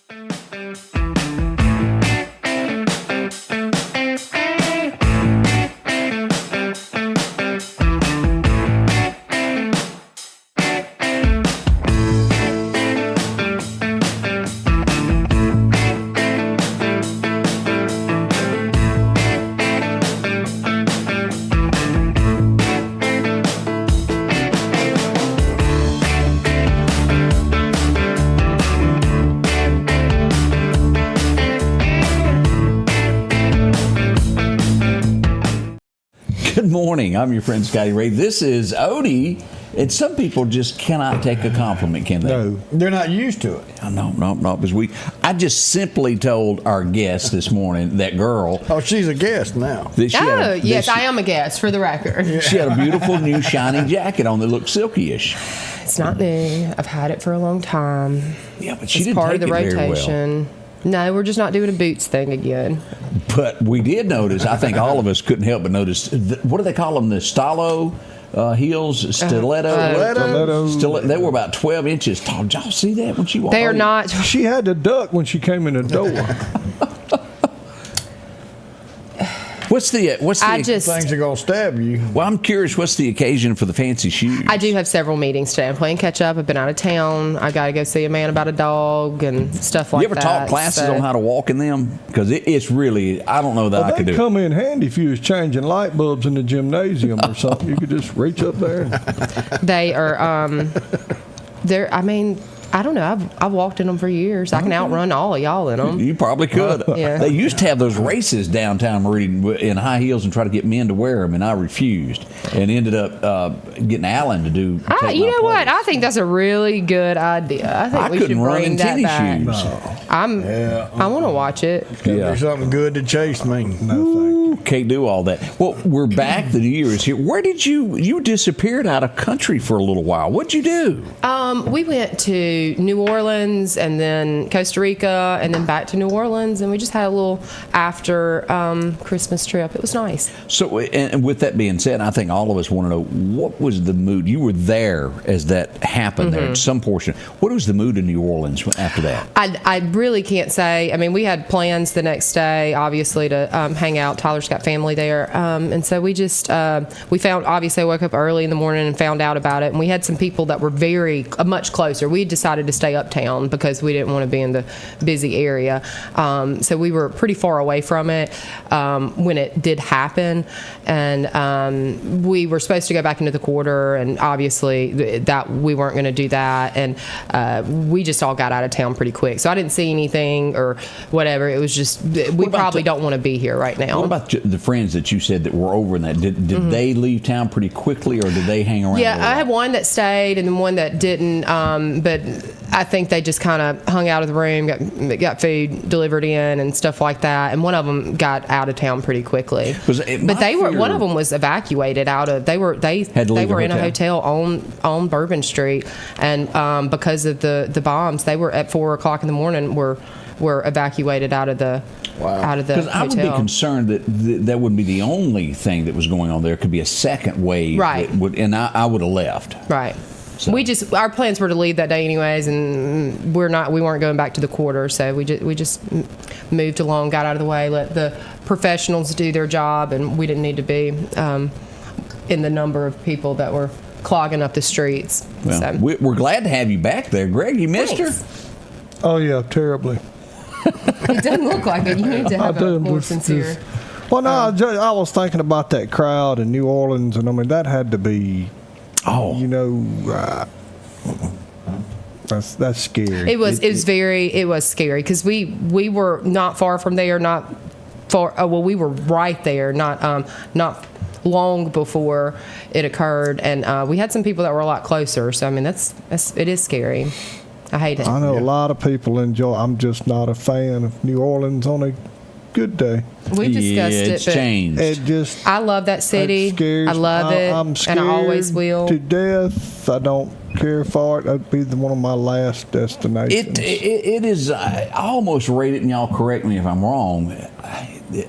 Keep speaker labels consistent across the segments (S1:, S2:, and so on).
S1: Good morning. I'm your friend Scotty Ray. This is Odie, and some people just cannot take a compliment, can they?
S2: No, they're not used to it.
S1: No, because I just simply told our guest this morning, that girl.
S2: Oh, she's a guest now.
S3: Yes, I am a guest, for the record.
S1: She had a beautiful new shiny jacket on that looked silky-ish.
S3: It's not new. I've had it for a long time.
S1: Yeah, but she
S3: it's
S1: didn't
S3: part
S1: take
S3: of the
S1: it
S3: rotation.
S1: Very well.
S3: No, we're just not doing a boots thing again.
S1: But we did notice, I think all of us couldn't help but notice, what do they call them? The Stalo heels? Stiletto. They were about 12 inches tall. Did y'all see that when she walked?
S3: They are not.
S4: She had to duck when she came in the door.
S1: What's the
S2: Things are gonna stab you.
S1: Well, I'm curious. What's the occasion for the fancy shoes?
S3: I do have several meetings today. I'm playing catch up. I've been out of town. I got to go see a man about a dog and stuff like that.
S1: You ever taught classes on how to walk in them? Because it's really, I don't know that I could do it.
S4: They come in handy if you was changing light bulbs in the gymnasium or something. You could just reach up there.
S3: They are. I don't know. I've walked in them for years. I can outrun all of y'all in them.
S1: You probably could.
S3: Yeah.
S1: They used to have those races downtown Meridian in high heels and try to get men to wear them, and I refused and ended up getting Alan to do.
S3: You know what? I think that's a really good idea. I think we should bring that back.
S1: Shoes.
S3: I want to watch it.
S2: It's gotta be something good to chase me.
S4: No, thank you.
S1: Can't do all that. Well, we're back. The new year is here. Where did you disappeared out of country for a little while? What'd you do?
S3: We went to New Orleans and then Costa Rica and then back to New Orleans, and we just had a little after Christmas trip. It was nice.
S1: So, and with that being said, I think all of us want to know, what was the mood? You were there as that happened there, some portion. What was the mood in New Orleans after that?
S3: I really can't say. I mean, we had plans the next day, obviously, to hang out. Tyler's got family there. And so we just, obviously I woke up early in the morning and found out about it. And we had some people that were much closer. We decided to stay uptown because we didn't want to be in the busy area. So we were pretty far away from it when it did happen. And we were supposed to go back into the quarter, and obviously that we weren't going to do that. And we just all got out of town pretty quick. So I didn't see anything or whatever. It was just, we probably don't want to be here right now.
S1: What about the friends that you said that were over in that? Did they leave town pretty quickly, or did they hang around?
S3: Yeah, I had one that stayed and then one that didn't. But I think they just kind of hung out of the room, got food delivered in and stuff like that. And one of them got out of town pretty quickly. But one of them was evacuated out of. They were in a hotel on Bourbon Street, and because of the bombs, they were at 4:00 in the morning. Were evacuated out of the hotel.
S1: Because I would be concerned that that wouldn't be the only thing that was going on there. It could be a second wave,
S3: right?
S1: And I would have left,
S3: right. So. Our plans were to leave that day anyways, and we weren't going back to the quarter, so we just moved along, got out of the way, let the professionals do their job, and we didn't need to be in the number of people that were clogging up the streets.
S1: Well, so. We're glad to have you back there, Greg. You missed her?
S4: Oh yeah, terribly.
S3: It doesn't look like it. You need to have a more sincere.
S4: Well, no, I was thinking about that crowd in New Orleans, and I mean that had to be. Oh, that's scary.
S3: It was scary because we were not far from there, not far. We were right there, not long before it occurred, and we had some people that were a lot closer. So I mean, it is scary. I hate it.
S4: I know a lot of people enjoy. I'm just not a fan of New Orleans on a good day.
S3: We discussed it.
S1: It's changed.
S3: I love that city. I love it,
S4: I'm scared
S3: and I always will.
S4: To death. I don't care for it. That'd be one of my last destinations.
S1: It is. I almost rate it, and y'all correct me if I'm wrong.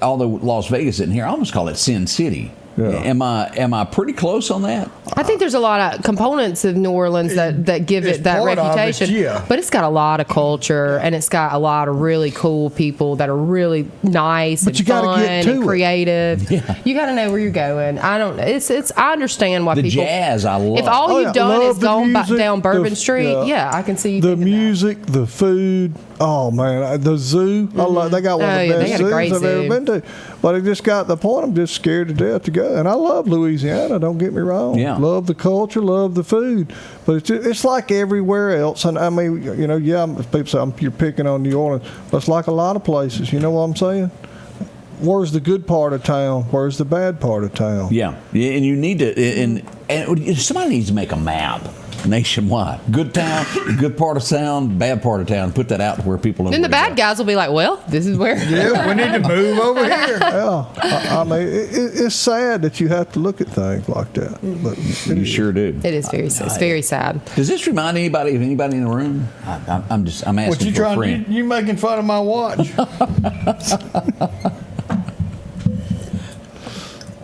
S1: Although Las Vegas isn't here, I almost call it Sin City.
S4: Yeah.
S1: Am I pretty close on that?
S3: I think there's a lot of components of New Orleans that give
S2: It's
S3: it that
S2: part of it,
S3: reputation.
S2: yeah.
S3: But it's got a lot of culture, and it's got a lot of really cool people that are really nice
S4: But
S3: and
S4: you gotta
S3: fun
S4: get to
S3: and
S4: it.
S3: creative.
S1: Yeah.
S3: You got to know where you're going. I don't. It's. I understand why
S1: The
S3: people.
S1: jazz, I love.
S3: If all
S4: Oh,
S3: you've
S4: yeah.
S3: done
S4: Love
S3: is
S4: the
S3: gone
S4: music,
S3: down Bourbon Street,
S4: yeah.
S3: yeah, I can see you
S4: The
S3: thinking that.
S4: music, the food. Oh man, the zoo. I love. They got one of
S3: Oh,
S4: the
S3: yeah, they
S4: best
S3: got a great
S4: zoos I've
S3: zoo.
S4: ever been to. But it just got to the point. I'm just scared to death to go. And I love Louisiana. Don't get me wrong.
S1: Yeah.
S4: Love the culture. Love the food. But it's like everywhere else. And I mean, people say you're picking on New Orleans, but it's like a lot of places. You know what I'm saying? Where's the good part of town? Where's the bad part of town?
S1: Yeah, and you need to, and somebody needs to make a map nationwide. Good town, good part of town, bad part of town. Put that out where people know.
S3: Then the
S1: where to
S3: bad
S1: go.
S3: guys will be like, well, this is where.
S2: Yeah, we need to move over here.
S4: Yeah, I mean, it's sad that you have to look at things like that. But
S1: You sure do.
S3: It is very. It's very sad.
S1: Does this remind anybody of anybody in the room? I'm asking
S2: What you
S1: for a
S2: trying?
S1: friend.
S2: You making fun of my watch?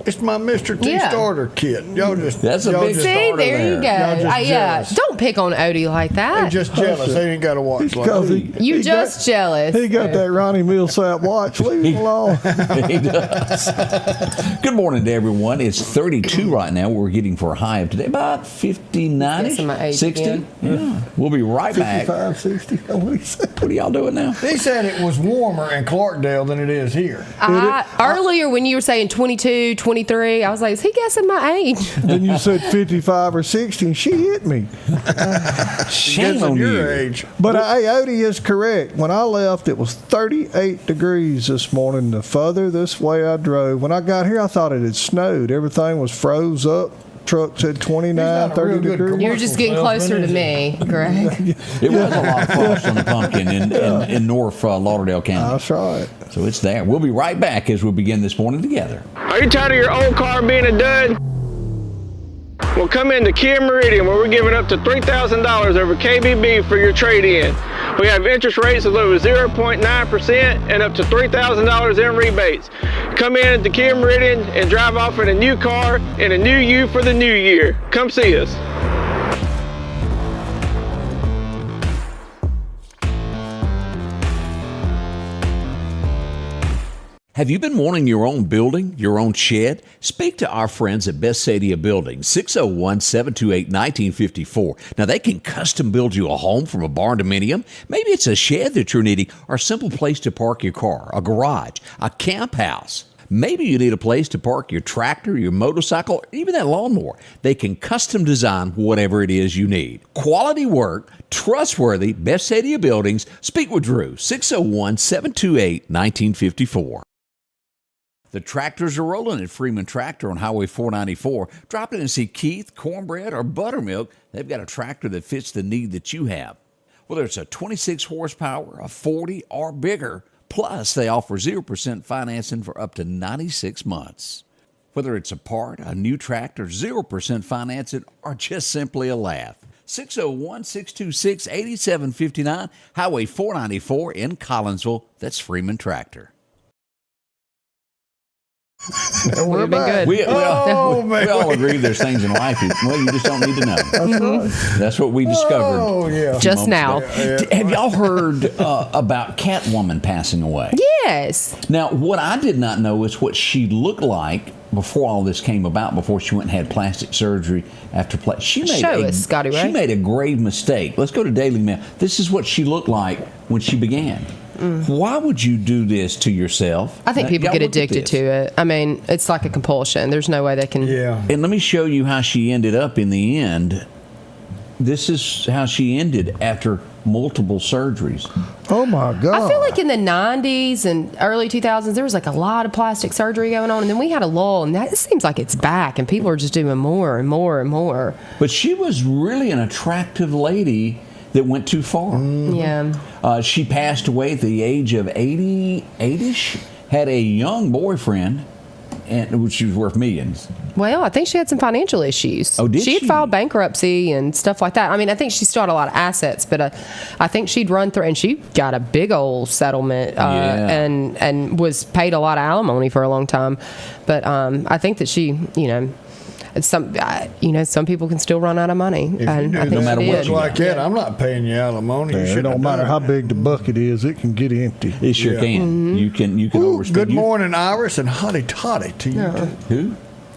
S2: It's my Mr. T
S3: Yeah.
S2: starter kit. Y'all just
S1: That's a
S2: y'all
S1: big
S2: just,
S3: See,
S1: starter
S3: there you go.
S1: there.
S2: Y'all just
S3: Yeah,
S2: jealous.
S3: don't pick on Odie like
S2: They're
S3: that.
S2: just jealous. They ain't got a watch like
S4: Because
S2: that.
S3: You
S4: he
S3: just
S4: got,
S3: jealous.
S4: He got that Ronnie Millsap watch. Leave him alone.
S1: He does. Good morning to everyone. It's 32 right now. We're getting for a high of today about 59,
S3: Guessing my age
S1: 60.
S3: again.
S1: Yeah, we'll be right back.
S4: 55, 60. What he said.
S1: What are y'all doing now?
S2: He said it was warmer in Clarkdale than it is here.
S3: Earlier, when you were saying 22, 23, I was like, is he guessing my age?
S4: Then you said 55 or 60, and she hit me.
S1: Shame
S2: Guessing
S1: on
S2: your
S1: you.
S2: age.
S4: But hey, Odie is correct. When I left, it was 38 degrees this morning. The further this way I drove, when I got here, I thought it had snowed. Everything was froze up. Truck said 29,
S2: He's not a real
S4: 30
S2: good
S4: degrees.
S3: You're just getting closer to me, Greg.
S1: It was a lot of frost on the pumpkin in North Lauderdale County.
S4: That's right.
S1: So it's there. We'll be right back as we begin this morning together.
S5: Are you tired of your old car being a dud? Well, come into Kia Meridian, where we're giving up to $3,000 over KBB for your trade-in. We have interest rates as low as 0.9% and up to $3,000 in rebates. Come in at the Kia Meridian and drive off in a new car and a new you for the new year. Come see us.
S1: Have you been wanting your own building, your own shed? Speak to our friends at Best Sadia Building, 601-728-1954. Now, they can custom build you a home from a barn dominium. Maybe it's a shed that you're needing or a simple place to park your car, a garage, a camp house. Maybe you need a place to park your tractor, your motorcycle, or even that lawnmower. They can custom design whatever it is you need. Quality work, trustworthy, Best Sadia Buildings. Speak with Drew, 601-728-1954. The tractors are rolling at Freeman Tractor on Highway 494. Drop in and see Keith, Cornbread, or Buttermilk. They've got a tractor that fits the need that you have. Whether it's a 26 horsepower, a 40, or bigger, plus they offer 0% financing for up to 96 months. Whether it's a part, a new tractor, 0% financing, or just simply a laugh. 601-626-8759, Highway 494 in Collinsville. That's Freeman Tractor.
S4: And we're
S3: We've been
S4: back.
S3: good.
S1: We
S2: man.
S1: all agree there's things in life you just don't need to know.
S4: That's right.
S1: That's what we discovered.
S2: Oh, yeah.
S3: Just now.
S1: Have y'all heard about Catwoman passing away?
S3: Yes.
S1: Now, what I did not know is what she looked like before all this came about, before she went and had plastic surgery after she made
S3: Show us, Scotty Ray.
S1: She made a grave mistake. Let's go to Daily Mail. This is what she looked like when she began. Why would you do this to yourself?
S3: I think people
S1: Y'all
S3: get
S1: look at
S3: addicted
S1: this.
S3: to it. I mean, it's like a compulsion. There's no way they can.
S2: Yeah.
S1: And let me show you how she ended up in the end. This is how she ended after multiple surgeries.
S4: Oh, my God.
S3: I feel like in the 90s and early 2000s, there was like a lot of plastic surgery going on. And then we had a lull, and that it seems like it's back, and people are just doing more and more and more.
S1: But she was really an attractive lady that went too far.
S3: Yeah.
S1: She passed away at the age of 80-ish, had a young boyfriend, and she was worth millions.
S3: Well, I think she had some financial issues.
S1: Oh, did
S3: she? had
S1: she?
S3: filed bankruptcy and stuff like that. I mean, I think she still had a lot of assets, but I think she'd run through, and she got a big old settlement and was paid a lot of alimony for a long time. But I think that she, some people can still run out of money.
S2: If
S3: And
S2: you
S3: I
S2: do
S3: think
S2: that
S3: she did.
S2: like that, I'm not paying you alimony. You
S4: it
S2: shouldn't
S4: don't
S2: have
S4: matter
S2: done
S4: how
S2: that.
S4: big the bucket is, it can get empty.
S1: It sure
S2: Yeah.
S1: can. You can
S2: Ooh,
S1: overspend.
S2: good morning, Iris, and hotty totty to you.
S1: Who?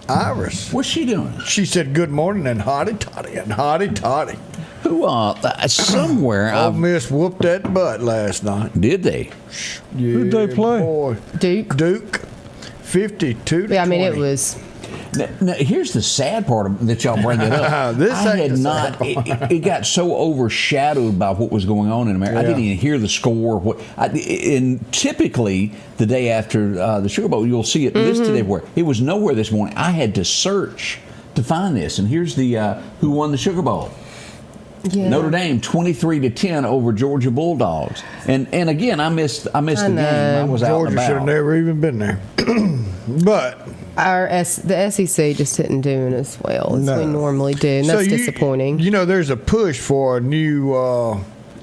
S2: Iris.
S1: What's she doing?
S2: She said good morning and hotty totty and hotty totty.
S1: Who? Somewhere.
S2: Ole Miss whooped that butt last night.
S1: Did they?
S2: Yeah,
S4: Who'd they play?
S2: Boy.
S3: Duke.
S2: 52 to
S3: Yeah, I mean,
S2: 20.
S3: it was.
S1: Now, here's the sad part of that y'all bring it up.
S2: This
S1: I
S2: ain't
S1: had
S2: the
S1: not.
S2: sad
S1: It got so overshadowed by what was going on in America. I
S2: Yeah.
S1: didn't even hear the score. And typically, the day after the Sugar Bowl, you'll see it listed everywhere. It was nowhere this morning. I had to search to find this. And here's the who won the Sugar Bowl.
S3: Yeah.
S1: Notre Dame 23-10 over Georgia Bulldogs. And again, I missed the game. I was out and
S2: Georgia should have
S1: about.
S2: never even been there. But
S3: The SEC just didn't do as well as
S2: No.
S3: we normally do, and that's disappointing.
S2: There's a push for a new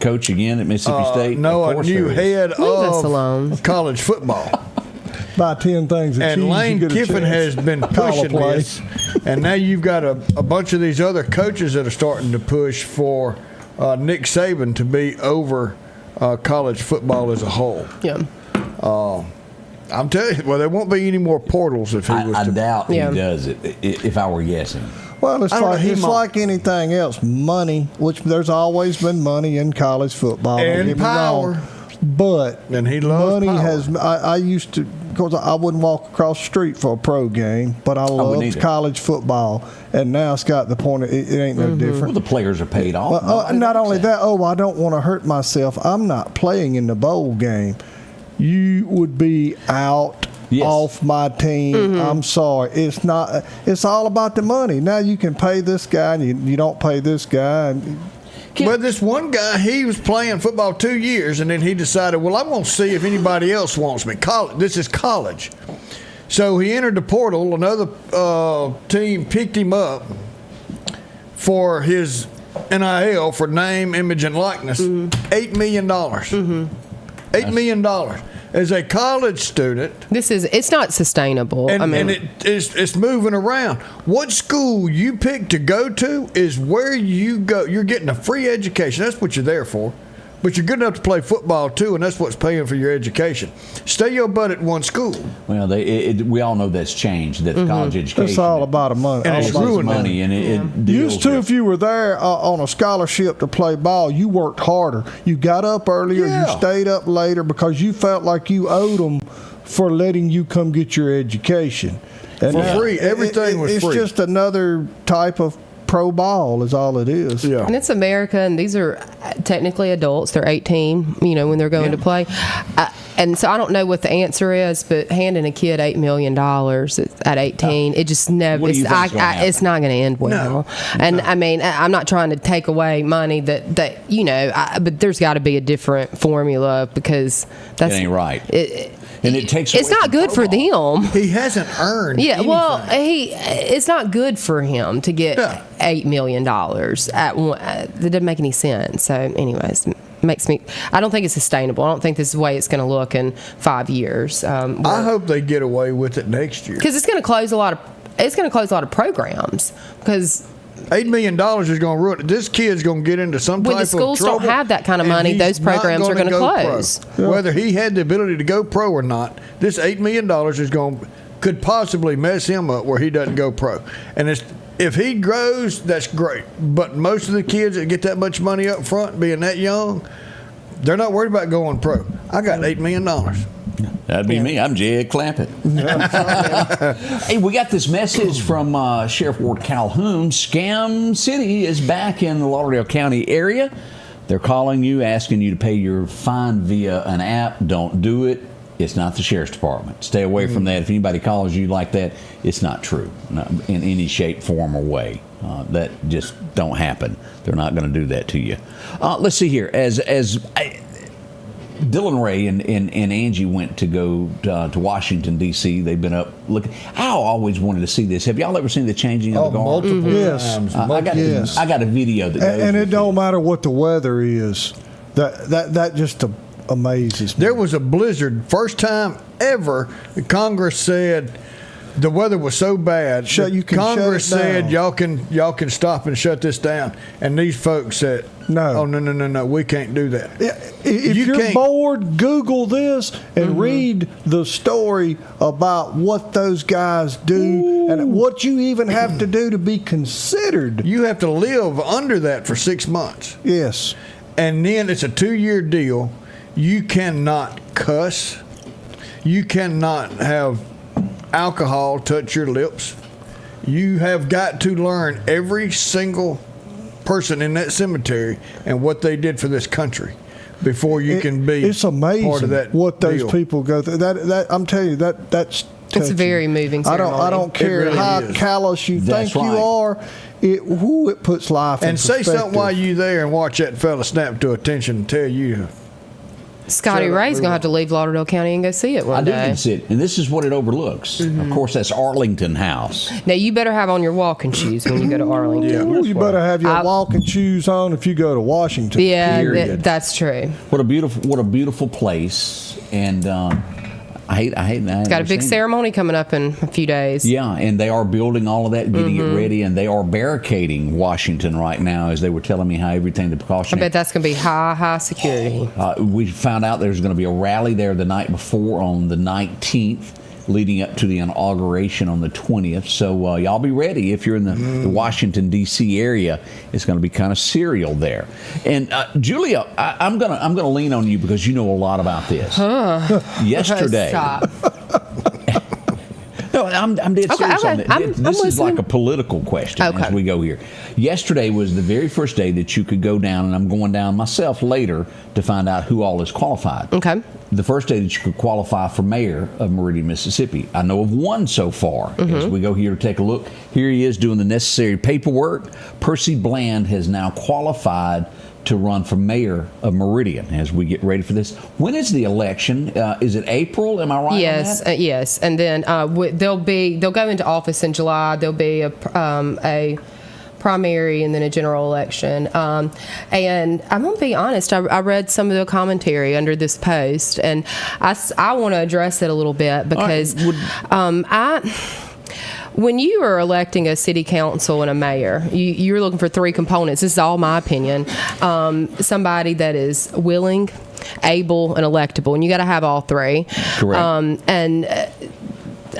S1: Coach again at Mississippi State.
S2: no,
S1: Of
S2: a
S1: course
S2: new
S1: there is.
S2: head
S3: Leave us alone.
S2: of college football.
S4: Buy 10 things of cheese,
S2: And
S4: you
S2: Lane
S4: get a
S2: Kiffin
S4: chance.
S2: has been
S4: Call a
S2: pushing
S4: play.
S2: this. And now you've got a bunch of these other coaches that are starting to push for Nick Saban to be over college football as a whole.
S3: Yeah.
S2: I'm telling you, well, there won't be any more portals if he was
S1: I
S2: to.
S1: doubt
S3: Yeah.
S1: he does it, if I were guessing.
S4: Well, it's
S2: I don't know,
S4: like
S2: he
S4: it's
S2: might.
S4: like anything else. Money, which there's always been money in college football. don't
S2: And
S4: get me
S2: power.
S4: wrong. But
S2: And he loves
S4: money
S2: power.
S4: has. I used to, because I wouldn't walk across the street for a pro game, but I loved
S1: neither.
S4: college football, and now it's got the point. It ain't no
S1: Well,
S4: different.
S1: the players are paid off.
S4: Well,
S1: Nobody
S4: not
S1: likes
S4: only that, I don't want to hurt myself. I'm not playing in the bowl game. You would be out
S1: Yes.
S4: off my team. I'm sorry. It's not. It's all about the money. Now you can pay this guy, and you don't pay this guy. And
S2: But this one guy, he was playing football 2 years, and then he decided, well, I'm going to see if anybody else wants me. This is college. So he entered the portal. Another team picked him up for his NIL, for name, image, and likeness, $8 million. $8 million. As a college student,
S3: It's not sustainable.
S2: and,
S3: I mean,
S2: and it's moving around. What school you pick to go to is where you go. You're getting a free education. That's what you're there for. But you're good enough to play football too, and that's what's paying for your education. Stay your butt at one school.
S1: Well, we all know that's changed. That college education.
S4: it's all about the money.
S2: And
S4: All
S2: it's
S4: about the
S2: ruined
S1: money, and it deals
S4: Used to,
S1: with-
S4: if you were there on a scholarship to play ball, you worked harder. You got up earlier,
S2: Yeah.
S4: you stayed up later because you felt like you owed them for letting you come get your education. And
S2: For
S4: now
S2: free. Everything was
S4: it's
S2: free.
S4: just another type of pro ball is all it is.
S2: Yeah.
S3: and it's America, and these are technically adults. They're 18, when they're going to play. And so I don't know what the answer is, but handing a kid $8 million at 18, it just never.
S1: What do you think's gonna happen?
S3: It's not going to end well. And I mean, I'm not trying to take away money that but there's got to be a different formula because that's
S1: It ain't right. And it takes.
S3: It's
S1: away
S3: not
S1: from
S3: good for
S1: football.
S3: them.
S2: He hasn't earned.
S3: Yeah, well,
S2: anything.
S3: it's not good for him to get
S2: Yeah.
S3: $8 million at one. That doesn't make any sense. So, anyways, makes me. I don't think it's sustainable. I don't think this is the way it's going to look in 5 years.
S2: I hope they get away with it next year.
S3: Because it's going to close a lot of. It's going to close a lot of programs because.
S2: $8 million is going to ruin it. This kid's going to get into some
S3: When
S2: type
S3: the schools
S2: of trouble.
S3: don't have that kind of
S2: and
S3: money,
S2: he's
S3: those
S2: not
S3: programs are
S2: gonna
S3: gonna
S2: go pro.
S3: close.
S2: Whether he had the ability to go pro or not, this $8 million could possibly mess him up where he doesn't go pro. And if he grows, that's great. But most of the kids that get that much money up front, being that young, they're not worried about going pro. I got $8 million.
S1: That'd be me. I'm Jed Clampett. Hey, we got this message from Sheriff Ward Calhoun. Scam City is back in the Lauderdale County area. They're calling you, asking you to pay your fine via an app. Don't do it. It's not the Sheriff's Department. Stay away from that. If anybody calls you like that, it's not true in any shape, form, or way. That just don't happen. They're not going to do that to you. Let's see here. Dylan Ray and Angie went to go to Washington D.C. They've been up looking. I always wanted to see this. Have y'all ever seen the changing of the guard?
S2: Multiple
S4: Yes.
S2: times.
S1: I got a video that goes
S4: And it
S1: with it.
S4: don't matter what the weather is. That just amazes me.
S2: There was a blizzard. First time ever, Congress said the weather was so bad.
S4: You can
S2: Congress
S4: shut it
S2: said
S4: down.
S2: y'all can stop and shut this down. And these folks said,
S4: No.
S2: oh no, we can't do that.
S4: If
S2: You
S4: you're
S2: can't-
S4: bored, Google this and read the story about what those guys do and what you even have to do to be considered.
S2: You have to live under that for 6 months.
S4: Yes.
S2: And then it's a 2-year deal. You cannot cuss. You cannot have alcohol touch your lips. You have got to learn every single person in that cemetery and what they did for this country before you can be
S4: It's amazing
S2: part of that
S4: what those
S2: deal.
S4: people go through. That I'm telling you, that's
S3: It's
S4: touching.
S3: very moving ceremony.
S4: I don't care
S2: really
S4: how
S2: is.
S4: callous you
S1: That's
S4: think you
S1: right.
S4: are. It puts life in
S2: And say something
S4: perspective.
S2: while you there and watch that fella snap to attention and tell you.
S3: Scotty
S2: Shut up,
S3: Ray's
S2: move
S3: going to
S2: on.
S3: have to leave Lauderdale County and go see it
S1: I
S3: one
S1: do
S3: day.
S1: can see it, and this is what it overlooks. Of course, that's Arlington House.
S3: Now, you better have on your walking shoes when you go to Arlington.
S4: Ooh, you better have your
S3: I-
S4: walking shoes on if you go to Washington.
S3: Yeah,
S1: Period.
S3: that's true.
S1: What a beautiful place, and I hate.
S3: It's got a big ceremony coming up in a few days.
S1: Yeah, and they are building all of that, getting it ready, and they are barricading Washington right now, as they were telling me how everything, the
S3: I
S1: precaution.
S3: bet that's going to be high security.
S1: We found out there's going to be a rally there the night before on the 19th, leading up to the inauguration on the 20th. So y'all be ready if you're in the Washington D.C. area. It's going to be kind of serial there. And Julia, I'm gonna lean on you because you know a lot about this. Yesterday.
S3: Stop.
S1: No, I'm dead
S3: Okay,
S1: serious
S3: okay.
S1: on this.
S3: I'm
S1: This is
S3: listening.
S1: like a political question
S3: Okay.
S1: as we go here. Yesterday was the very first day that you could go down, and I'm going down myself later to find out who all is qualified.
S3: Okay.
S1: The first day that you could qualify for mayor of Meridian, Mississippi. I know of one so far. As we go here to take a look, here he is doing the necessary paperwork. Percy Bland has now qualified to run for mayor of Meridian as we get ready for this. When is the election? Is it April? Am I right
S3: Yes,
S1: on that?
S3: yes, and then they'll go into office in July. There'll be a primary and then a general election. And I'm gonna be honest. I read some of the commentary under this post, and I want to address it a little bit because when you are electing a city council and a mayor, you're looking for three components. This is all my opinion. Somebody that is willing, able, and electable, and you got to have all three.
S1: Correct.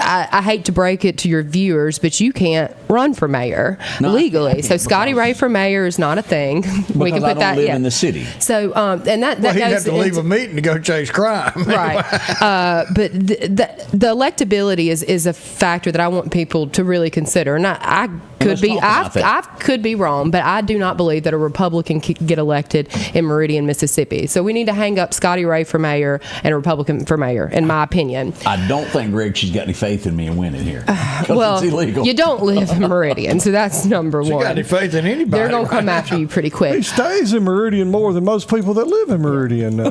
S3: I hate to break it to your viewers, but you can't run for mayor legally. So Scotty Ray for mayor is not a thing. We can
S1: Because I
S3: put
S1: don't
S3: that.
S1: live in the city.
S3: So and that
S2: Well, he'd
S3: goes
S2: have to leave
S3: into-
S2: a meeting to go chase crime.
S3: Right. But the electability is a factor that I want people to really consider. And I could
S1: let's
S3: be
S1: talk about that.
S3: I could be wrong, but I do not believe that a Republican can get elected in Meridian, Mississippi. So we need to hang up Scotty Ray for mayor and a Republican for mayor, in my opinion.
S1: I don't think, Greg, she's got any faith in me in winning here. 'Cause
S3: Well,
S1: it's illegal.
S3: you don't live in Meridian, so that's number
S2: You
S3: one.
S2: got any faith in anybody?
S3: They're going to come after you pretty
S4: He
S3: quick.
S4: stays in Meridian more than most people that live in Meridian know.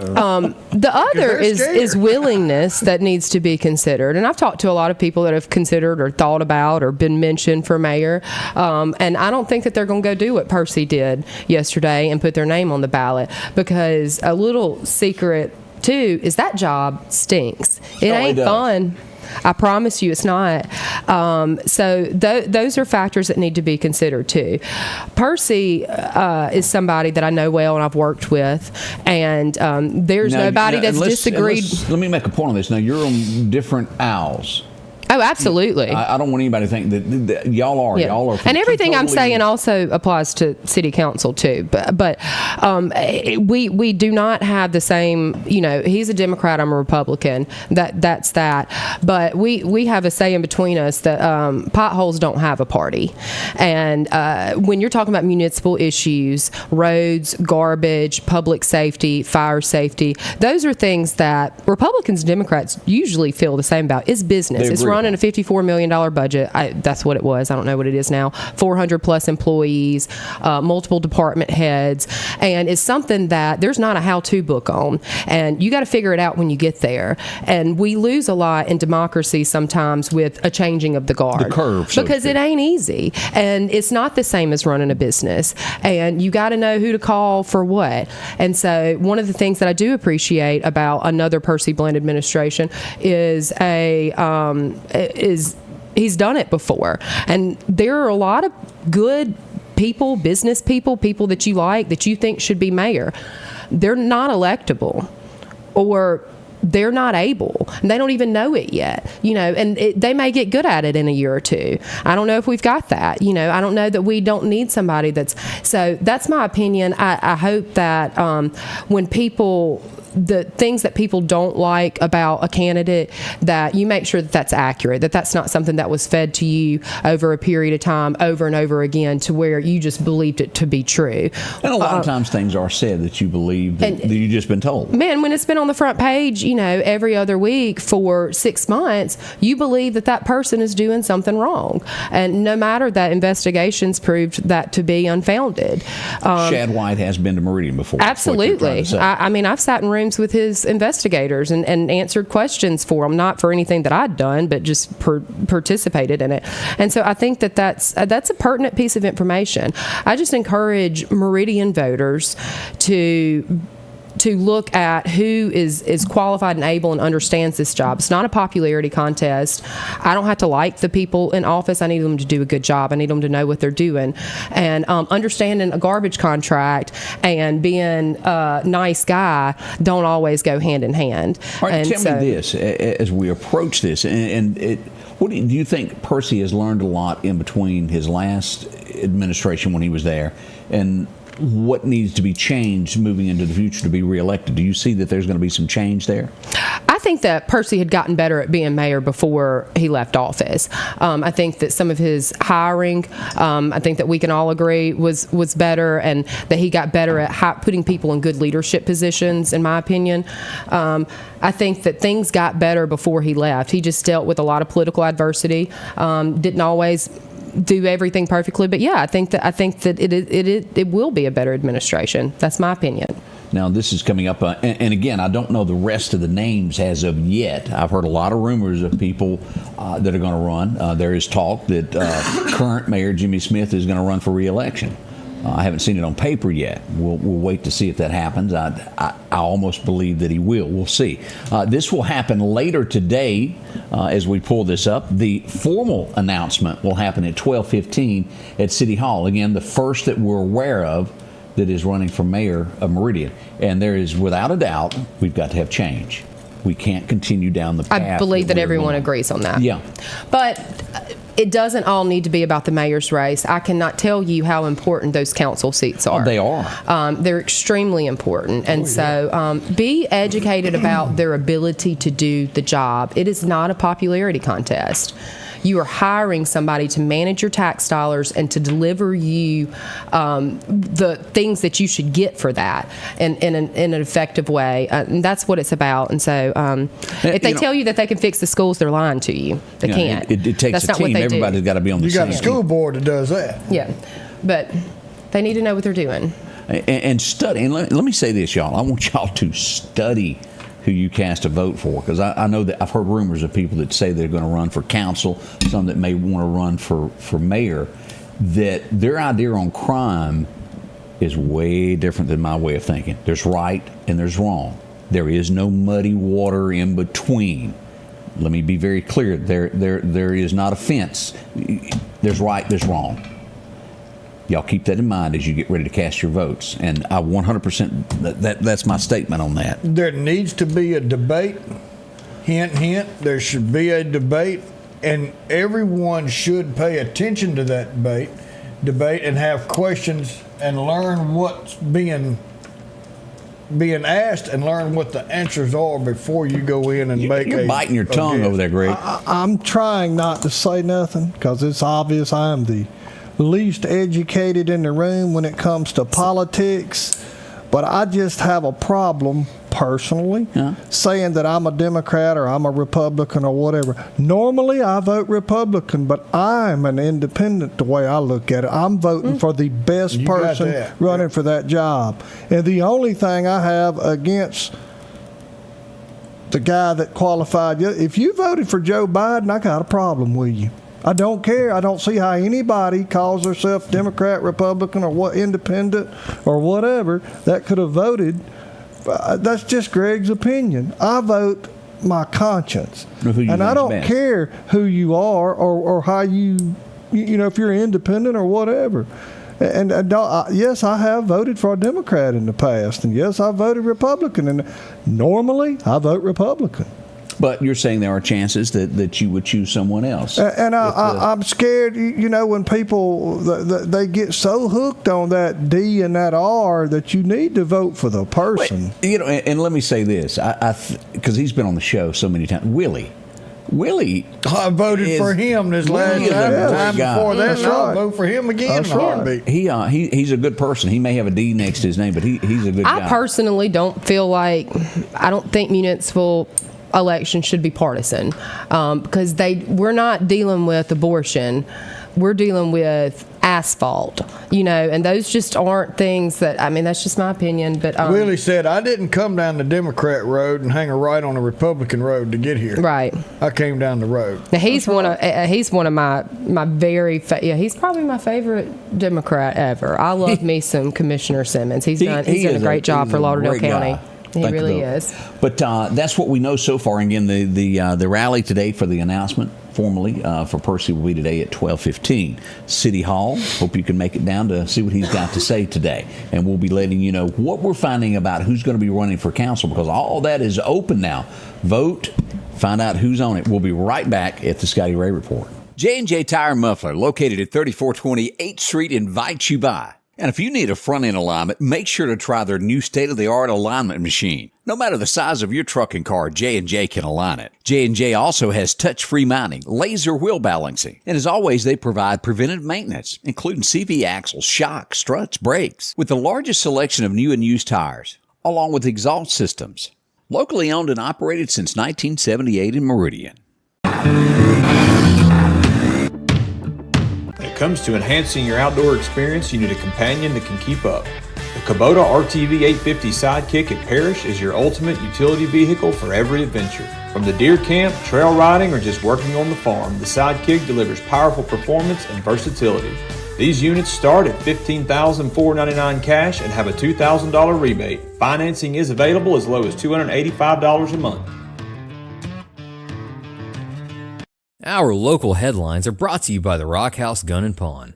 S3: The other
S2: they're
S3: is
S2: scared.
S3: willingness that needs to be considered. And I've talked to a lot of people that have considered or thought about or been mentioned for mayor. And I don't think that they're going to go do what Percy did yesterday and put their name on the ballot, because a little secret, too, is that job stinks. It
S1: Oh, it
S3: ain't
S1: does.
S3: fun. I promise you it's not. So those are factors that need to be considered too. Percy is somebody that I know well and I've worked with, and there's nobody that's disagreed.
S1: Let me make a point on this. Now, you're on different owls.
S3: Oh, absolutely.
S1: I don't want anybody to think that y'all are.
S3: Yeah.
S1: Y'all are. from
S3: And
S1: two
S3: everything I'm
S1: totally-
S3: saying also applies to city council too. But we do not have the same. You know, he's a Democrat. I'm a Republican. That's that. But we have a say in between us that potholes don't have a party. And when you're talking about municipal issues, roads, garbage, public safety, fire safety, those are things that Republicans and Democrats usually feel the same about. It's business.
S1: They
S3: It's
S1: agree.
S3: running a $54 million budget. That's what it was. I don't know what it is now. 400 plus employees, multiple department heads, and it's something that there's not a how-to book on, and you got to figure it out when you get there. And we lose a lot in democracy sometimes with a changing of the guard,
S1: the curve, so
S3: because it ain't easy, and it's not the same as running a business, and you got to know who to call for what. And so one of the things that I do appreciate about another Percy Bland administration is he's done it before, and there are a lot of good people, business people that you like, that you think should be mayor. They're not electable, or they're not able, and they don't even know it yet, and they may get good at it in a year or two. I don't know if we've got that, I don't know that we don't need somebody that's my opinion. I hope that when the things that people don't like about a candidate, that you make sure that that's accurate, that that's not something that was fed to you over a period of time over and over again to where you just believed it to be true.
S1: And a lot of times things are said that you believe that you've just been told.
S3: Man, when it's been on the front page, every other week for 6 months, you believe that person is doing something wrong. And no matter that investigations proved that to be unfounded.
S1: Shad White has been to Meridian before.
S3: Absolutely. I've sat in rooms with his investigators and answered questions for them, not for anything that I'd done, but just participated in it. And so I think that's a pertinent piece of information. I just encourage Meridian voters to look at who is qualified and able and understands this job. It's not a popularity contest. I don't have to like the people in office. I need them to do a good job. I need them to know what they're doing. And understanding a garbage contract and being a nice guy don't always go hand in hand.
S1: All right, tell me this, as we approach this, what do you think Percy has learned a lot in between his last administration when he was there, and what needs to be changed moving into the future to be reelected? Do you see that there's going to be some change there?
S3: I think that Percy had gotten better at being mayor before he left office. I think that some of his hiring, I think that we can all agree was better, and that he got better at putting people in good leadership positions, in my opinion. I think that things got better before he left. He just dealt with a lot of political adversity, didn't always do everything perfectly, but yeah, I think that it will be a better administration. That's my opinion.
S1: Now, this is coming up, and again, I don't know the rest of the names as of yet. I've heard a lot of rumors of people that are going to run. There is talk that current Mayor Jimmy Smith is going to run for re-election. I haven't seen it on paper yet. We'll wait to see if that happens. I almost believe that he will. We'll see. This will happen later today as we pull this up. The formal announcement will happen at 12:15 at City Hall. Again, the first that we're aware of that is running for mayor of Meridian. And there is, without a doubt, we've got to have change. We can't continue down the path.
S3: I believe that everyone agrees on that.
S1: Yeah.
S3: But it doesn't all need to be about the mayor's race. I cannot tell you how important those council seats are.
S1: Oh, they are.
S3: They're extremely important. And so be educated about their ability to do the job. It is not a popularity contest. You are hiring somebody to manage your tax dollars and to deliver you the things that you should get for that in an effective way. And that's what it's about. And so if they tell you that they can fix the schools, they're lying to you. They can't.
S1: It takes
S3: that's
S1: a team. Everybody's got to be on the same team.
S2: You got a school board that does that.
S3: Yeah. But they need to know what they're doing.
S1: And study. And let me say this, y'all. I want y'all to study who you cast a vote for, because I know that I've heard rumors of people that say they're going to run for council, some that may want to run for mayor, that their idea on crime is way different than my way of thinking. There's right and there's wrong. There is no muddy water in between. Let me be very clear. There is not a fence. There's right, there's wrong. Y'all keep that in mind as you get ready to cast your votes. And I 100%, that's my statement on that.
S2: There needs to be a debate. Hint, hint, there should be a debate. And everyone should pay attention to that debate and have questions and learn what's being asked and learn what the answers are before you go in and make
S1: You're biting your tongue over there, Greg.
S4: I'm trying not to say nothing because it's obvious I am the least educated in the room when it comes to politics. But I just have a problem personally saying that I'm a Democrat or I'm a Republican or whatever. Normally, I vote Republican, but I'm an independent the way I look at it. I'm voting for the best person running for that job. And the only thing I have against the guy that qualified, if you voted for Joe Biden, I got a problem with you. I don't care. I don't see how anybody calls themselves Democrat, Republican, or what independent or whatever that could have voted. That's just Greg's opinion. I vote my conscience, and I don't care who you are or how you if you're independent or whatever. And yes, I have voted for a Democrat in the past, and yes, I voted Republican, and normally I vote Republican.
S1: But you're saying there are chances that you would choose someone else.
S4: And I'm scared, when people, they get so hooked on that D and that R that you need to vote for the person.
S1: But, and let me say this, because he's been on the show so many times. Willie,
S2: I voted for him this last time before that.
S4: That's
S2: I'll
S4: right.
S2: vote for him again in a heartbeat.
S1: He's a good person. He may have a D next to his name, but he's a good guy.
S3: I personally don't feel like, I don't think municipal election should be partisan, because we're not dealing with abortion, we're dealing with asphalt, and those just aren't things that, that's just my opinion. But
S2: Willie said, I didn't come down the Democrat road and hang a right on the Republican road to get here.
S3: Right.
S2: I came down the road.
S3: Now he's one of my very he's probably my favorite Democrat ever. I love me some Commissioner Simmons. He's done a great job for Lauderdale County.
S1: Guy.
S3: He really is.
S1: But that's what we know so far. And again, the rally today for the announcement formally for Percy will be today at 12:15. City Hall. Hope you can make it down to see what he's got to say today. And we'll be letting you know what we're finding about who's going to be running for council, because all that is open now. Vote, find out who's on it. We'll be right back at the Scotty Ray Report. J&J Tire and Muffler, located at 3420 8th Street, invites you by. And if you need a front-end alignment, make sure to try their new state-of-the-art alignment machine. No matter the size of your truck and car, J&J can align it. J&J also has touch-free mounting, laser wheel balancing. And as always, they provide preventive maintenance, including CV axles, shocks, struts, brakes, with the largest selection of new and used tires, along with exhaust systems. Locally owned and operated since 1978 in Meridian.
S6: When it comes to enhancing your outdoor experience, you need a companion that can keep up. The Kubota RTV 850 Sidekick at Parrish is your ultimate utility vehicle for every adventure. From the deer camp, trail riding, or just working on the farm, the Sidekick delivers powerful performance and versatility. These units start at $15,499 cash and have a $2,000 rebate. Financing is available as low as $285 a month.
S7: Our local headlines are brought to you by the Rock House Gun and Pawn.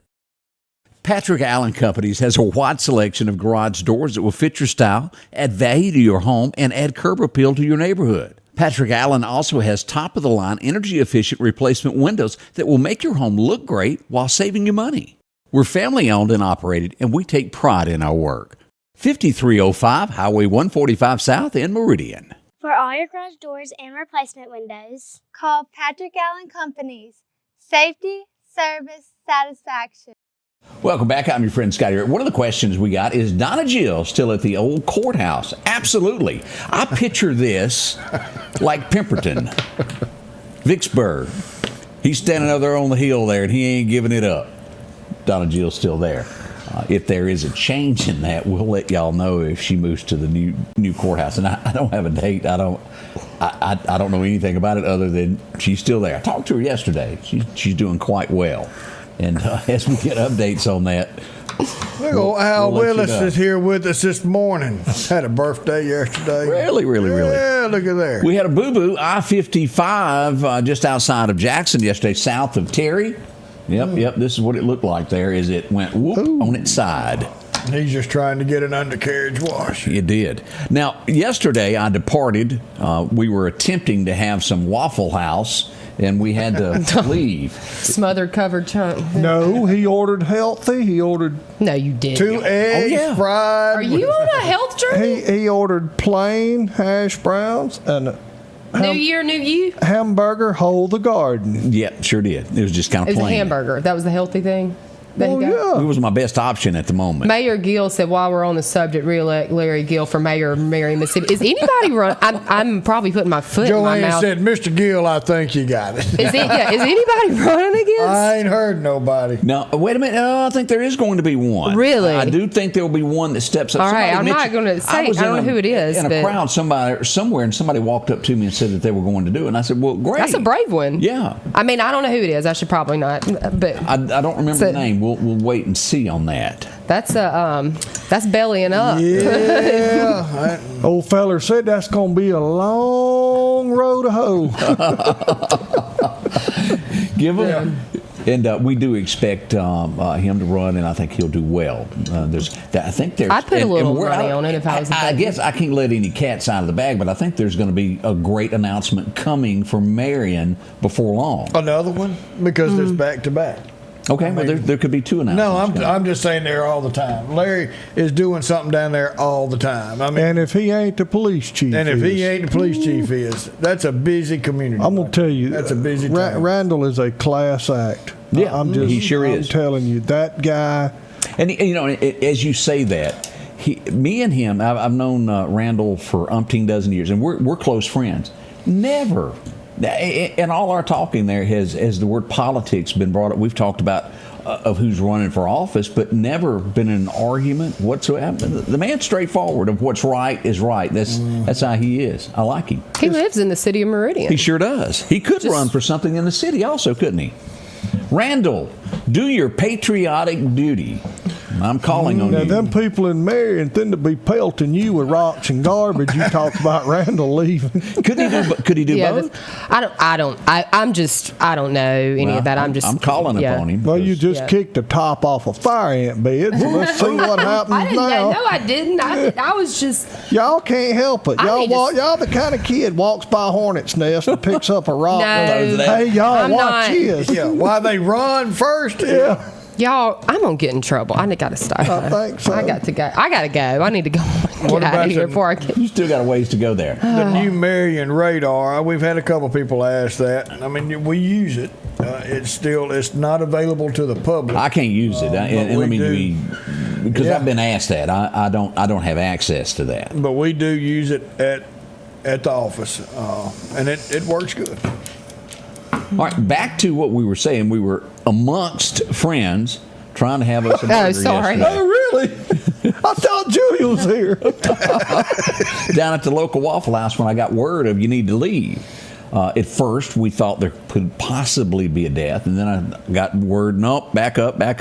S1: Patrick Allen Companies has a wide selection of garage doors that will fit your style, add value to your home, and add curb appeal to your neighborhood. Patrick Allen also has top-of-the-line, energy-efficient replacement windows that will make your home look great while saving you money. We're family-owned and operated, and we take pride in our work. 5305 Highway 145 South in Meridian.
S8: For all your garage doors and replacement windows,
S9: call Patrick Allen Companies. Safety, service, satisfaction.
S1: Welcome back. I'm your friend Scotty Ray. One of the questions we got is Donna Jill still at the old courthouse? Absolutely. I picture this like Pemberton, Vicksburg. He's standing over there on the hill there, and he ain't giving it up. Donna Jill's still there. If there is a change in that, we'll let y'all know if she moves to the new courthouse. And I don't have a date. I don't know anything about it other than she's still there. I talked to her yesterday. She's doing quite well. And as we get updates on that,
S2: Al Willis is here with us this morning. Had a birthday yesterday.
S1: Really?
S2: Yeah, look at there.
S1: We had a boo-boo, I-55, just outside of Jackson yesterday, south of Terry. Yep, this is what it looked like there, is it went whoop on its side.
S2: He's just trying to get an undercarriage wash.
S1: It did. Now, yesterday I departed. We were attempting to have some Waffle House, and we had to leave.
S3: Smothered covered chunk.
S4: No, he ordered healthy. He ordered...
S3: No, you didn't.
S2: 2 eggs fried.
S3: Are you on a health journey?
S4: He ordered plain hash browns and...
S3: New year, new you?
S4: Hamburger, whole the garden.
S1: Yeah, sure did. It was just kind of plain.
S3: It was a hamburger. That was the healthy thing? There you go.
S1: He was my best option at the moment.
S3: Mayor Gill said, while we're on the subject, re-elect Larry Gill for mayor of Marion, Mississippi. Is anybody run? I'm probably putting my foot in my
S2: Joanne
S3: mouth.
S2: said, Mr. Gill, I think you got it.
S3: Is anybody running against?
S2: I ain't heard nobody.
S1: No, wait a minute. No, I think there is going to be one.
S3: Really?
S1: I do think there will be one that steps up.
S3: All right,
S1: Somebody
S3: I'm not going to say. I don't know who it is.
S1: In a crowd somewhere, and somebody walked up to me and said that they were going to do it. And I said, well, great.
S3: That's a brave one.
S1: Yeah.
S3: I mean, I don't know who it is. I should probably not. But
S1: I don't remember the name. We'll wait and see on that.
S3: That's bellying up.
S2: Yeah.
S4: Old feller said that's going to be a long road to hoe.
S1: Give him. And we do expect him to run, and I think he'll do well.
S3: I'd put a little money on it if I was a
S1: I
S3: betting.
S1: guess I can't let any cats out of the bag, but I think there's going to be a great announcement coming from Marion before long.
S2: Another one? Because there's back-to-back.
S1: Okay, well, there could be two announcements.
S2: No, I'm just saying there all the time. Larry is doing something down there all the time. I mean,
S4: And if he ain't the police chief,
S2: and if he ain't the police chief that's a busy community.
S4: I'm gonna tell you,
S2: that's a busy time.
S4: Randall is a class act.
S1: Yeah, he sure is.
S4: I'm telling you, that guy.
S1: And as you say that, me and him, I've known Randall for umpteen dozen years, and we're close friends. Never. And all our talking there has the word politics been brought up. We've talked about of who's running for office, but never been an argument whatsoever. The man's straightforward. Of what's right is right. That's how he is. I like him.
S3: He lives in the city of Meridian.
S1: He sure does. He could run for something in the city also, couldn't he? Randall, do your patriotic duty. I'm calling on
S4: now,
S1: you.
S4: Them people in Marion tend to be pelting you with rocks and garbage. You talk about Randall leaving.
S1: Could he do both?
S3: I don't know any of that.
S1: I'm calling upon him.
S4: Well, you just kicked the top off a fire ant bed. So let's see what happens
S3: I didn't
S4: now.
S3: know. I didn't. I was just.
S4: Y'all can't help it. Y'all the kind of kid walks by a hornet's nest and picks up a rock.
S3: No,
S4: and goes, hey, y'all,
S3: I'm
S4: watch
S3: not.
S4: this.
S2: Yeah, why they run first?
S4: Yeah.
S3: Y'all, I'm gonna get in trouble. I got to stop.
S4: I think so.
S3: I got to go. I need to go and
S2: What
S3: get out
S2: about
S3: of here
S2: the-
S3: before I get.
S1: You still got a ways to go there.
S2: The new Meridian radar. We've had a couple people ask that. I mean, we use it. It's not available to the public.
S1: I can't use it. And let me
S2: do.
S1: because
S2: Yeah.
S1: I've been asked that. I don't have access to that.
S2: But we do use it at the office, and it works good.
S1: All right, back to what we were saying. We were amongst friends trying to have us a burger
S3: sorry.
S1: yesterday.
S4: Oh, really? I thought Julia was here.
S1: Down at the local Waffle House when I got word of you need to leave. At first, we thought there could possibly be a death, and then I got word, nope, back up. I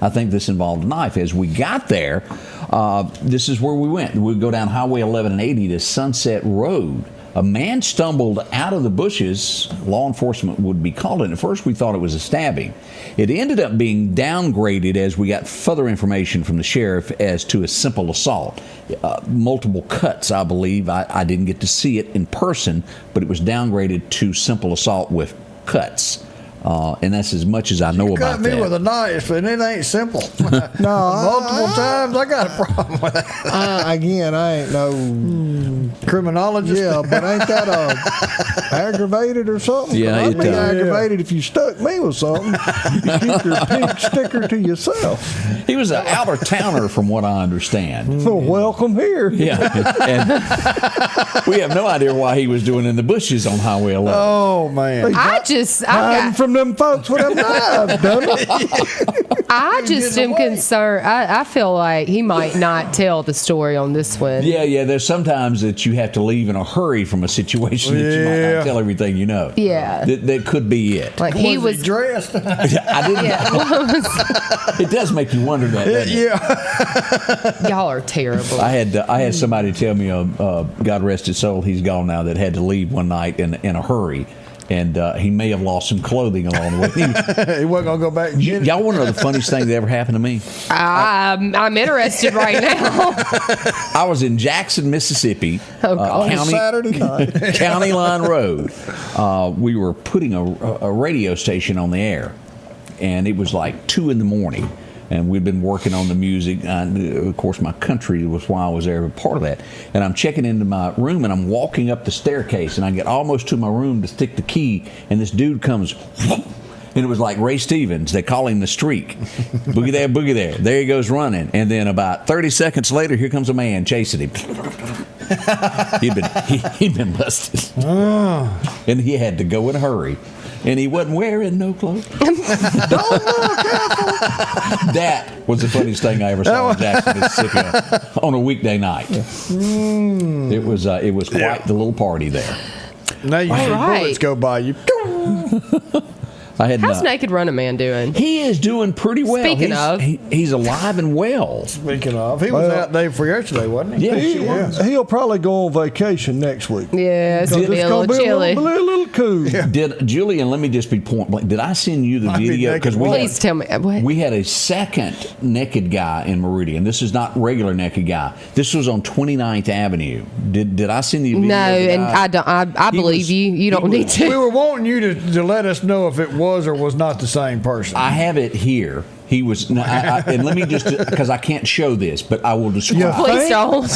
S1: think this involved a knife. As we got there, this is where we went. We go down Highway 11 and 80 to Sunset Road. A man stumbled out of the bushes. Law enforcement would be called in. At first, we thought it was a stabbing. It ended up being downgraded as we got further information from the sheriff as to a simple assault. Multiple cuts, I believe. I didn't get to see it in person, but it was downgraded to simple assault with cuts. And that's as much as I know about
S2: Cut me
S1: that.
S2: with a knife, and it ain't simple.
S4: No,
S2: Multiple times, I got a problem with that.
S4: Again, I ain't no
S2: Criminologist.
S4: Yeah, but ain't that aggravated or something?
S1: Yeah,
S4: I'd be
S1: it,
S4: aggravated if you stuck me with something. You keep your pink sticker to yourself.
S1: He was an outer towner, from what I understand.
S4: Well, welcome here.
S1: Yeah, and we have no idea why he was doing in the bushes on Highway 11.
S2: Oh man.
S4: Hiding from them folks with them knives, done it.
S3: I just am concerned. I feel like he might not tell the story on this one.
S1: Yeah. There's sometimes that you have to leave in a hurry from a situation that you might not tell everything you know.
S3: Yeah.
S1: That could be it.
S3: Like he was
S2: dressed.
S1: I didn't. It does make you wonder that. Doesn't it?
S3: Y'all are terrible.
S1: I had somebody tell me, God rest his soul, he's gone now, that had to leave one night in a hurry. And he may have lost some clothing along the way.
S2: He wasn't gonna go back and get it.
S1: Y'all want to know the funniest thing that ever happened to me?
S3: I'm interested right now.
S1: I was in Jackson, Mississippi,
S4: Saturday night.
S1: County Line Road. We were putting a radio station on the air, and it was like 2 a.m. And we'd been working on the music. Of course, my country was why I was there, part of that. And I'm checking into my room, and I'm walking up the staircase, and I get almost to my room to stick the key, and this dude comes And it was like Ray Stevens. They call him the streak. Boogie there, boogie there. There he goes running. And then about 30 seconds later, here comes a man chasing him. He'd been busted. And he had to go in a hurry. And he wasn't wearing no clothes. That was the funniest thing I ever saw in Jackson, Mississippi on a weekday night. It was quite the little party there.
S2: Now you see bullets go by you.
S3: How's Naked Running Man doing?
S1: He is doing pretty well.
S3: Speaking of.
S1: He's alive and well.
S2: Speaking of, he was out day for yesterday, wasn't he?
S1: Yeah,
S4: He'll probably go on vacation next week.
S3: Yeah, it's going to be a little chilly.
S4: A little cool.
S1: Yeah. Did Julian? Let me just be point blank. Did I send you the video? Because
S3: please tell me. What?
S1: We had a second naked guy in Meridian. This is not regular naked guy. This was on 29th Avenue. Did I send you the video?
S3: No, and I don't. I believe you. You don't need to.
S2: We were wanting you to let us know if it was or was not the same person.
S1: I have it here. He was, and let me just, because I can't show this, but I will describe.
S3: Please don't.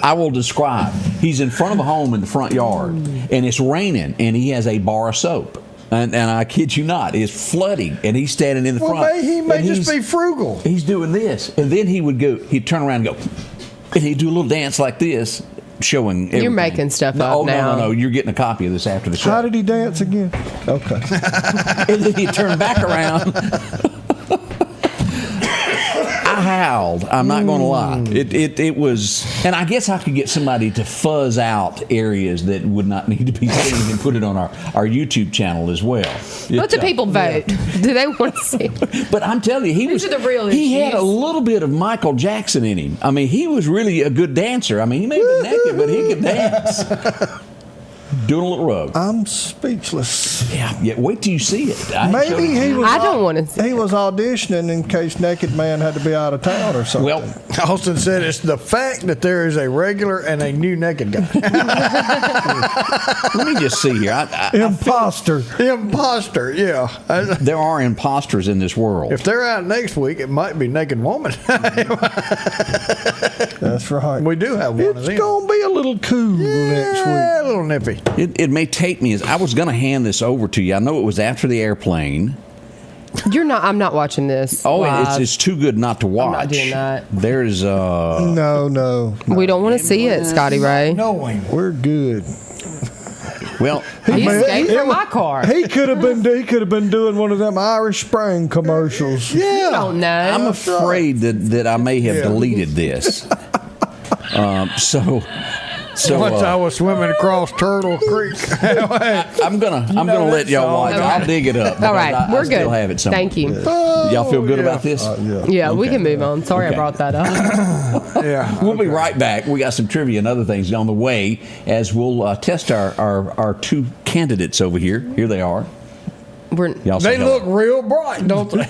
S1: I will describe. He's in front of a home in the front yard, and it's raining, and he has a bar of soap. And I kid you not, it's flooding, and he's standing in the front.
S2: He may just be frugal.
S1: He's doing this, and then he'd turn around and go, and he'd do a little dance like this, showing everything.
S3: You're making stuff up now.
S1: No. You're getting a copy of this after the show.
S4: How did he dance again? Okay.
S1: And then he turned back around. I howled. I'm not going to lie. It was, and I guess I could get somebody to fuzz out areas that would not need to be seen and put it on our YouTube channel as well.
S3: Let the people vote. Do they want to see it?
S1: But I'm telling you,
S3: These are the real
S1: he had a
S3: issues.
S1: little bit of Michael Jackson in him. I mean, he was really a good dancer. I mean, he may be naked, but he could dance. Doing a little rug.
S4: I'm speechless.
S1: Yeah. Wait till you see it.
S4: Maybe he was.
S3: I don't want to see.
S4: He was auditioning in case Naked Man had to be out of town or something.
S1: Well,
S2: Austin said it's the fact that there is a regular and a new naked guy.
S1: let me just see here.
S4: Imposter.
S2: Imposter, yeah.
S1: There are imposters in this world.
S2: If they're out next week, it might be Naked Woman.
S4: That's right.
S2: We do have one of them.
S4: It's going to be a little cool next week.
S2: Yeah, a little nippy.
S1: It may take me, as I was going to hand this over to you. I know it was after the airplane.
S3: You're not. I'm not watching this.
S1: Oh,
S3: live.
S1: it's too good not to watch.
S3: I'm not doing that.
S1: There's
S4: No.
S3: We don't want to see it, Scotty Ray.
S2: Knowing.
S4: We're good.
S1: Well,
S3: He escaped from my car.
S4: He could have been doing one of them Irish Spring commercials.
S3: You don't know.
S1: I'm afraid that I may have deleted this.
S2: Once I was swimming across Turtle Creek.
S1: I'm gonna let y'all watch.
S3: Okay.
S1: I'll dig it up.
S3: All right,
S1: I
S3: we're
S1: still
S3: good.
S1: have it somewhere.
S3: Thank you.
S1: Y'all feel good about this?
S3: Yeah, we
S1: Okay.
S3: can move on. Sorry I brought that up.
S2: Yeah.
S1: We'll be right back. We got some trivia and other things on the way as we'll test our two candidates over here. Here they are. Y'all say
S2: They
S1: hello.
S2: look real bright, don't they?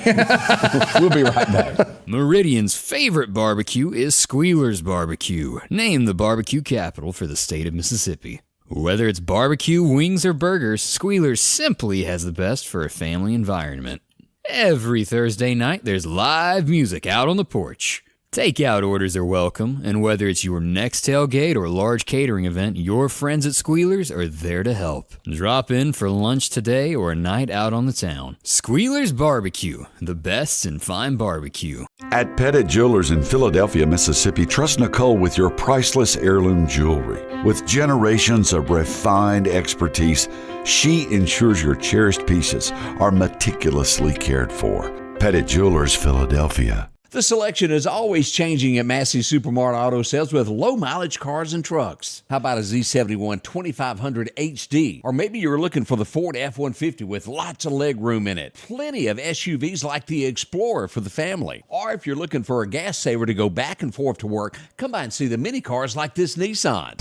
S1: We'll be right back.
S7: Meridian's favorite barbecue is Squealer's Barbecue, named the barbecue capital for the state of Mississippi. Whether it's barbecue, wings, or burgers, Squealer's simply has the best for a family environment. Every Thursday night, there's live music out on the porch. Takeout orders are welcome, and whether it's your next tailgate or large catering event, your friends at Squealer's are there to help. Drop in for lunch today or a night out on the town. Squealer's Barbecue, the best in fine barbecue.
S10: At Pettit Jewelers in Philadelphia, Mississippi, trust Nicole with your priceless heirloom jewelry. With generations of refined expertise, she ensures your cherished pieces are meticulously cared for. Pettit Jewelers, Philadelphia.
S1: The selection is always changing at Massey Supermart Auto Sales with low-mileage cars and trucks. How about a Z71 2500 HD? Or maybe you're looking for the Ford F-150 with lots of leg room in it. Plenty of SUVs like the Explorer for the family. Or if you're looking for a gas saver to go back and forth to work, come by and see the mini cars like this Nissan.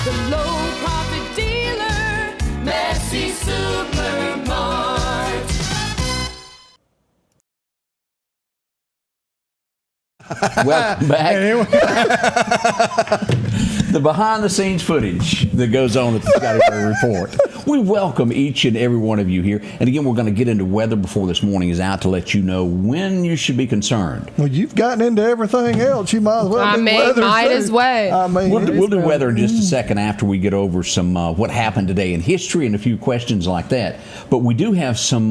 S11: The low-profit dealer, Massey Supermart.
S1: Welcome back. The behind-the-scenes footage that goes on at the Scotty Ray Report. We welcome each and every one of you here. And again, we're going to get into weather before this morning is out to let you know when you should be concerned.
S4: Well, you've gotten into everything else. You might as well do weather.
S3: Might as well.
S4: I mean,
S1: We'll do weather in just a second after we get over some what happened today in history and a few questions like that. But we do have some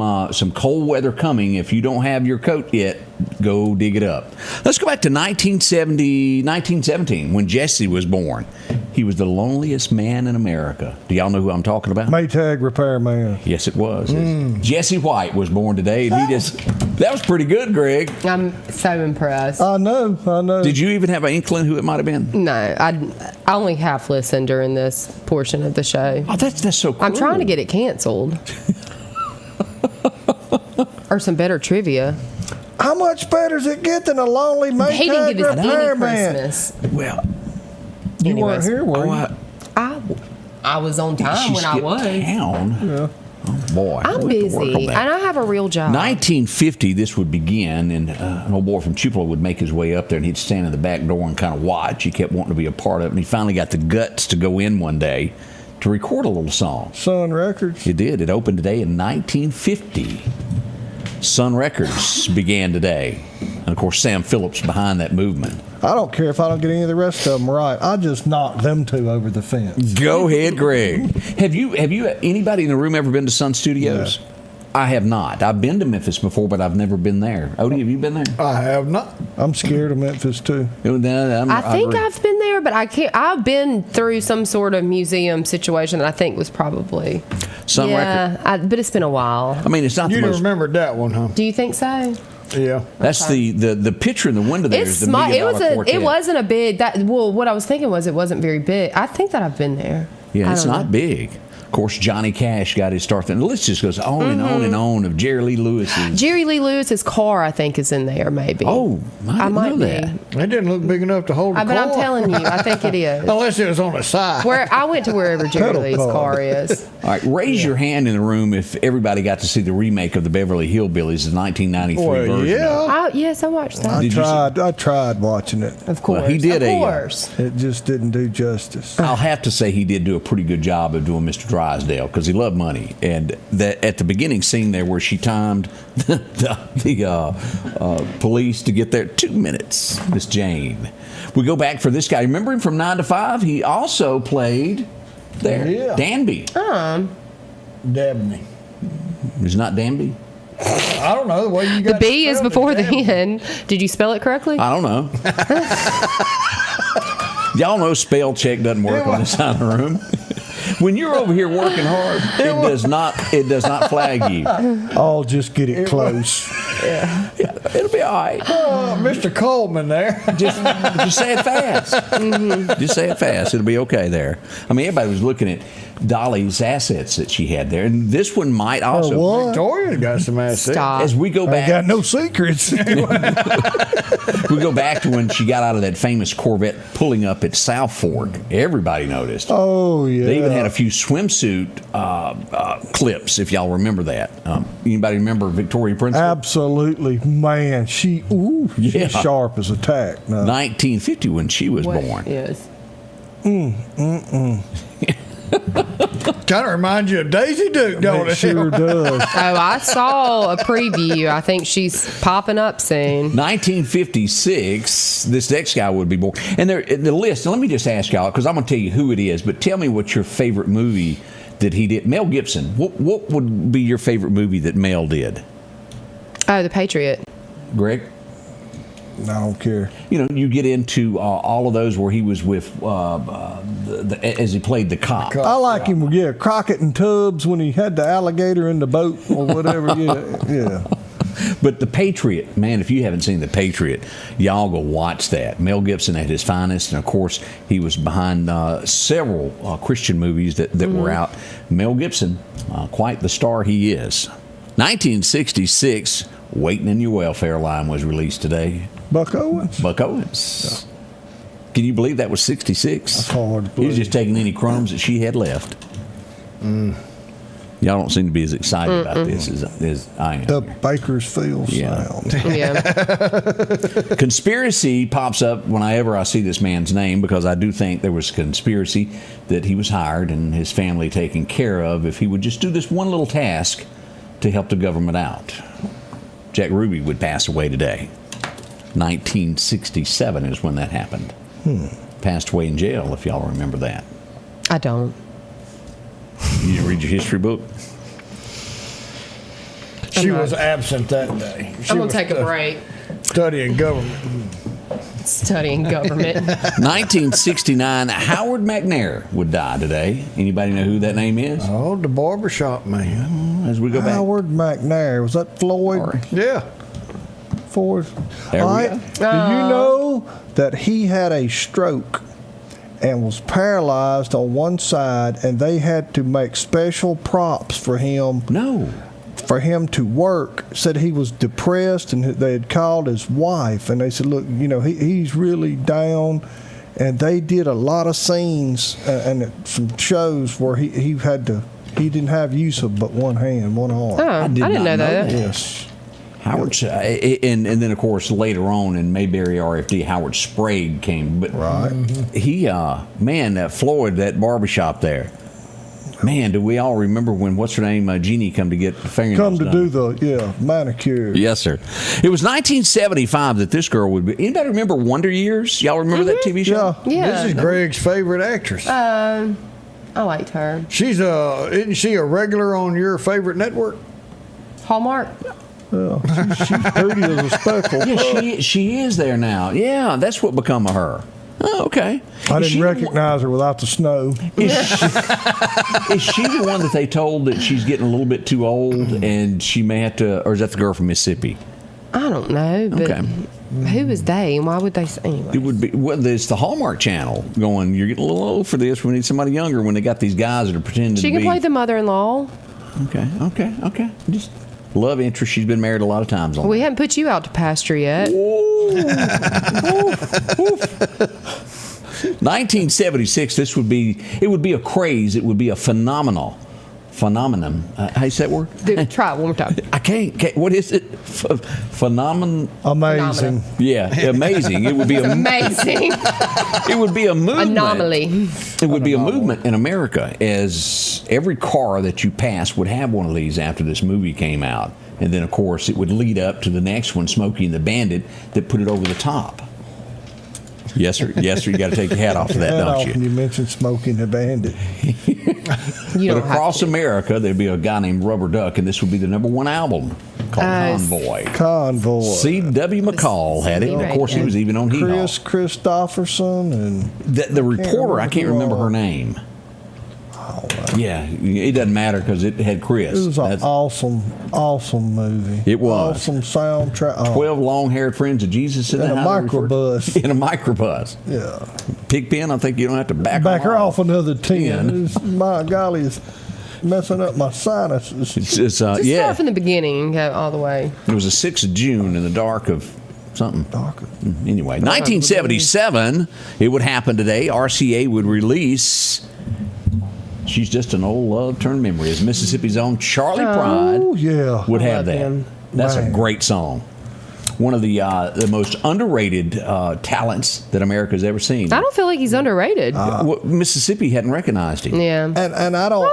S1: cold weather coming. If you don't have your coat yet, go dig it up. Let's go back to 1917 when Jesse was born. He was the loneliest man in America. Do y'all know who I'm talking about?
S4: Maytag repairman.
S1: Yes, it was. Jesse White was born today, and that was pretty good, Greg.
S3: I'm so impressed.
S4: I know.
S1: Did you even have an inkling who it might have been?
S3: No, I only half listened during this portion of the show.
S1: Oh, that's so cool.
S3: I'm trying to get it canceled. Or some better trivia.
S4: How much better does it get than a lonely
S3: He didn't
S4: Maytag
S3: give us any
S4: repairman?
S3: Christmas.
S1: Well,
S4: You weren't here, were you?
S3: I was on time when I was.
S1: Town.
S4: Yeah.
S1: Oh, boy.
S3: I'm
S1: we'll have to work
S3: busy,
S1: on
S3: and
S1: that.
S3: I have a real job.
S1: 1950, this would begin, and an old boy from Tupelo would make his way up there, and he'd stand in the back door and kind of watch. He kept wanting to be a part of it, and he finally got the guts to go in one day to record a little song.
S4: Sun Records.
S1: It did. It opened today in 1950. Sun Records began today. And, of course, Sam Phillips behind that movement.
S4: I don't care if I don't get any of the rest of them right. I just knocked them two over the fence.
S1: Go ahead, Greg. Have you anybody in the room ever been to Sun Studios?
S4: No.
S1: I have not. I've been to Memphis before, but I've never been there. Odie, have you been there?
S2: I have not.
S4: I'm scared of Memphis too.
S3: I think
S1: agree.
S3: I've been there, but I can't. I've been through some sort of museum situation that I think was probably
S1: Sun Record.
S3: but it's been a while.
S1: I mean, it's not
S2: You
S1: the
S2: don't
S1: most.
S2: remember that one, huh?
S3: Do you think so?
S2: Yeah.
S1: That's the picture in the window there
S3: It's
S1: is the
S3: small.
S1: $1 million quartet.
S3: It wasn't a big. What I was thinking was it wasn't very big. I think that I've been there.
S1: Yeah, it's
S3: I don't
S1: not
S3: know.
S1: big. Of course, Johnny Cash got his start. And the list just goes on and on and on of Jerry Lee Lewis's.
S3: Jerry Lee Lewis's car, I think, is in there. Maybe.
S1: Oh, I didn't know that.
S2: It didn't look big enough to hold a
S3: But
S2: car.
S3: I'm telling you, I think it is.
S2: Unless it was on the side.
S3: Where I went to wherever Jerry
S4: Pedal
S3: Lee's
S4: car.
S3: car is.
S1: All right, raise your hand in the room if everybody got to see the remake of the Beverly Hillbillies, the 1993
S2: Well,
S1: version.
S2: yeah.
S3: Yes, I watched that.
S1: Did you see-
S4: I tried watching it.
S3: Of course.
S1: Well, he did
S3: Of
S1: a,
S3: course.
S4: It just didn't do justice.
S1: I'll have to say he did do a pretty good job of doing Mr. Drysdale because he loved money. And that at the beginning scene there where she timed the police to get there, 2 minutes, Miss Jane. We go back for this guy. Remember him from 9 to 5? He also played there.
S2: Yeah.
S1: Danby.
S2: Dabney.
S1: Is not Danby?
S2: I don't know the way you got
S3: The B is
S2: spelled it,
S3: before the
S2: Dabney.
S3: N. Did you spell it correctly?
S1: I don't know. Y'all know spell check doesn't work on this side of the room. When you're over here working hard, it does not flag you.
S4: I'll just get it close.
S1: Yeah, it'll be all right.
S2: Mr. Coleman there.
S1: Just say it fast. Just say it fast. It'll be okay there. I mean, everybody was looking at Dolly's assets that she had there, and this one might also.
S4: what?
S2: Victoria's got some assets.
S3: Stop.
S1: As we go
S4: I
S1: back,
S4: got no secrets.
S1: we go back to when she got out of that famous Corvette pulling up at South Fork. Everybody noticed.
S4: Oh yeah.
S1: They even had a few swimsuit clips, if y'all remember that. Anybody remember Victoria Principal?
S4: Absolutely, man. She's
S1: Yeah.
S4: sharp as a tack. No.
S1: 1950 when she was born.
S3: Yes.
S2: Kind of reminds you of Daisy Duke, don't
S4: It
S2: it?
S4: sure does.
S3: Oh, I saw a preview. I think she's popping up soon.
S1: 1956, this next guy would be born. And the list, and let me just ask y'all, because I'm going to tell you who it is, but tell me what your favorite movie that he did. Mel Gibson, what would be your favorite movie that Mel did?
S3: Oh, The Patriot.
S1: Greg?
S4: I don't care.
S1: You know, you get into all of those where he was with, as he played the cop.
S4: I like him. Yeah, Crockett and Tubbs when he had the alligator in the boat or whatever. Yeah.
S1: But The Patriot, man, if you haven't seen The Patriot, y'all go watch that. Mel Gibson at his finest, and of course, he was behind several Christian movies that were out. Mel Gibson, quite the star he is. 1966, Waiting in Your Welfare Line was released today.
S4: Buck Owens.
S1: Buck Owens. Can you believe that was 66?
S4: That's hard to
S1: He was
S4: believe.
S1: just taking any crumbs that she had left. Y'all don't seem to be as excited about this as I am.
S4: The Bakersfield sound.
S3: Yeah.
S1: Conspiracy pops up whenever I see this man's name, because I do think there was a conspiracy that he was hired and his family taken care of if he would just do this one little task to help the government out. Jack Ruby would pass away today. 1967 is when that happened. Passed away in jail, if y'all remember that.
S3: I don't.
S1: You didn't read your history book?
S2: She was absent that day.
S3: I'm going to take a break.
S2: Studying government.
S3: Studying government.
S1: 1969, Howard McNair would die today. Anybody know who that name is?
S2: Oh, the barbershop man.
S1: As we go back.
S4: Howard McNair. Was that Floyd?
S2: Yeah.
S4: Ford.
S1: There we go.
S4: Do you know that he had a stroke and was paralyzed on one side, and they had to make special props for him?
S1: No.
S4: For him to work. Said he was depressed, and they had called his wife, and they said, look, you know, he's really down. And they did a lot of scenes and some shows where he didn't have use of but one hand, one arm.
S3: Oh, I didn't know that.
S4: Yes.
S1: Howard, and then of course later on in Mayberry RFD, Howard Sprague came. But he, Floyd, that barbershop there. Man, do we all remember when what's her name, Jeannie, come to get the fingernails
S4: Come to
S1: done?
S4: do the manicure.
S1: Yes, sir. It was 1975 that this girl would be. Anybody remember Wonder Years? Y'all remember that TV show?
S3: Yeah.
S2: This is Greg's favorite actress.
S3: I liked her.
S2: She's isn't she a regular on your favorite network?
S3: Hallmark.
S4: Yeah, she's pretty as a speckle.
S1: Yeah, she is there now. Yeah, that's what become of her. Oh, okay.
S4: I didn't recognize her without the snow.
S1: Is she the one that they told that she's getting a little bit too old and she may have to, or is that the girl from Mississippi?
S3: I don't know, but
S1: Okay.
S3: who is they and why would they say anyway?
S1: It would be, well, it's the Hallmark Channel going, you're getting a little old for this. We need somebody younger when they got these guys that are pretending
S3: She
S1: to
S3: can
S1: be.
S3: play the mother-in-law.
S1: Okay. Just love interest. She's been married a lot of times on
S3: We haven't put you out to pasture yet.
S1: 1976, it would be a craze. It would be a phenomenon. How you say that word?
S3: Try it one more time.
S1: I can't. What is it? Phenomenon.
S4: Amazing.
S1: Yeah, amazing. It would be
S3: Amazing.
S1: It would be a movement.
S3: Anomaly.
S1: It would be a movement in America, as every car that you pass would have one of these after this movie came out. And then, of course, it would lead up to the next one, Smokey and the Bandit, that put it over the top. Yes, sir. Yes, sir. You got to take your hat off of that, don't you?
S4: When you mentioned Smoking the Bandit.
S1: But across America, there'd be a guy named Rubber Duck, and this would be the #1 album called Convoy. C.W. McCall had it. Of course, he was even on Hee Haw.
S4: Chris Christopherson and
S1: The reporter, I can't remember her name. Yeah, it doesn't matter because it had Chris.
S4: It was an awesome movie.
S1: It was.
S4: Awesome soundtrack.
S1: 12 long-haired friends of Jesus in
S4: a
S1: the
S4: microbus.
S1: In a microbus.
S4: Yeah.
S1: Pigpen, I think you don't have to back
S4: her off another 10.
S1: 10.
S4: My golly, it's messing up my sinuses.
S3: Just start from the beginning and go all the way.
S1: It was the 6th of June in the dark of something. Anyway, 1977, it would happen today. RCA would release She's Just an Old Love Turned Memory, as Mississippi's own Charlie Pride would have that.
S3: him.
S1: That's a great song. One of the most underrated talents that America's ever seen.
S3: I don't feel like he's underrated.
S1: Mississippi hadn't recognized him.
S3: Yeah.
S4: And I don't.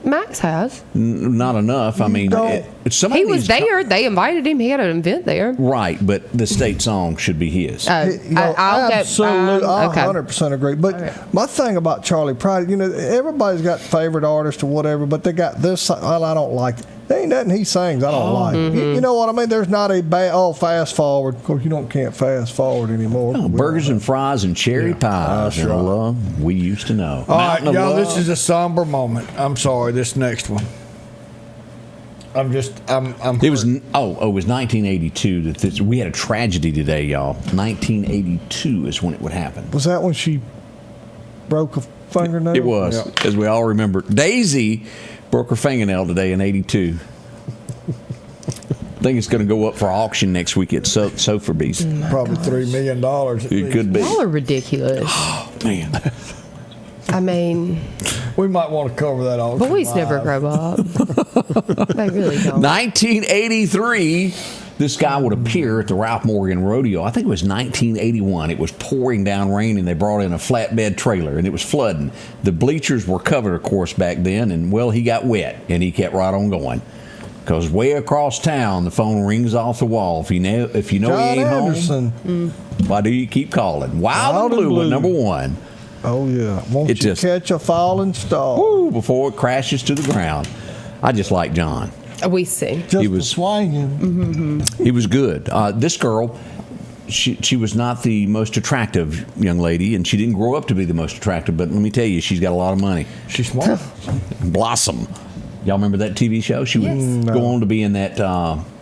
S3: Max has.
S1: Not enough. I mean,
S3: He was there. They invited him. He had an event there.
S1: Right, but the state song should be his.
S4: Absolutely, I
S3: okay.
S4: 100% agree. But my thing about Charlie Pride, everybody's got favorite artist or whatever, but they got this. Well, I don't like it. There ain't nothing he sings I don't like. You know what I mean? There's not a fast forward. Of course, you can't fast forward anymore.
S1: Burgers and fries and cherry pies and a love we used to know.
S2: All right, y'all, this is a somber moment. I'm sorry, this next one. It was
S1: 1982 that we had a tragedy today, y'all. 1982 is when it would happen.
S4: Was that when she broke a fingernail?
S1: It was, as we all remember. Daisy broke her fingernail today in 82. I think it's going to go up for auction next week at Sotheby's.
S2: Probably $3 million.
S1: It could be.
S3: Y'all are ridiculous.
S1: Oh, man.
S3: I mean,
S2: We might want to cover that all.
S3: Boys never grow up. They really don't.
S1: 1983, this guy would appear at the Ralph Morgan Rodeo. I think it was 1981. It was pouring down rain, and they brought in a flatbed trailer, and it was flooding. The bleachers were covered, of course, back then, and, well, he got wet, and he kept right on going. Because way across town, the phone rings off the wall. If you know
S4: John
S1: he ain't
S4: Anderson.
S1: home, why do you keep calling? Wild and Blue at number one.
S4: Oh, yeah. Won't
S1: It
S4: you
S1: just-
S4: catch a falling star?
S1: Woo, before it crashes to the ground. I just like John.
S3: We see.
S4: Just
S1: He was-
S4: swinging.
S1: He was good. This girl, she was not the most attractive young lady, and she didn't grow up to be the most attractive, but let me tell you, she's got a lot of money.
S2: She's smart.
S1: Blossom. Y'all remember that TV show? She would go on to be in that,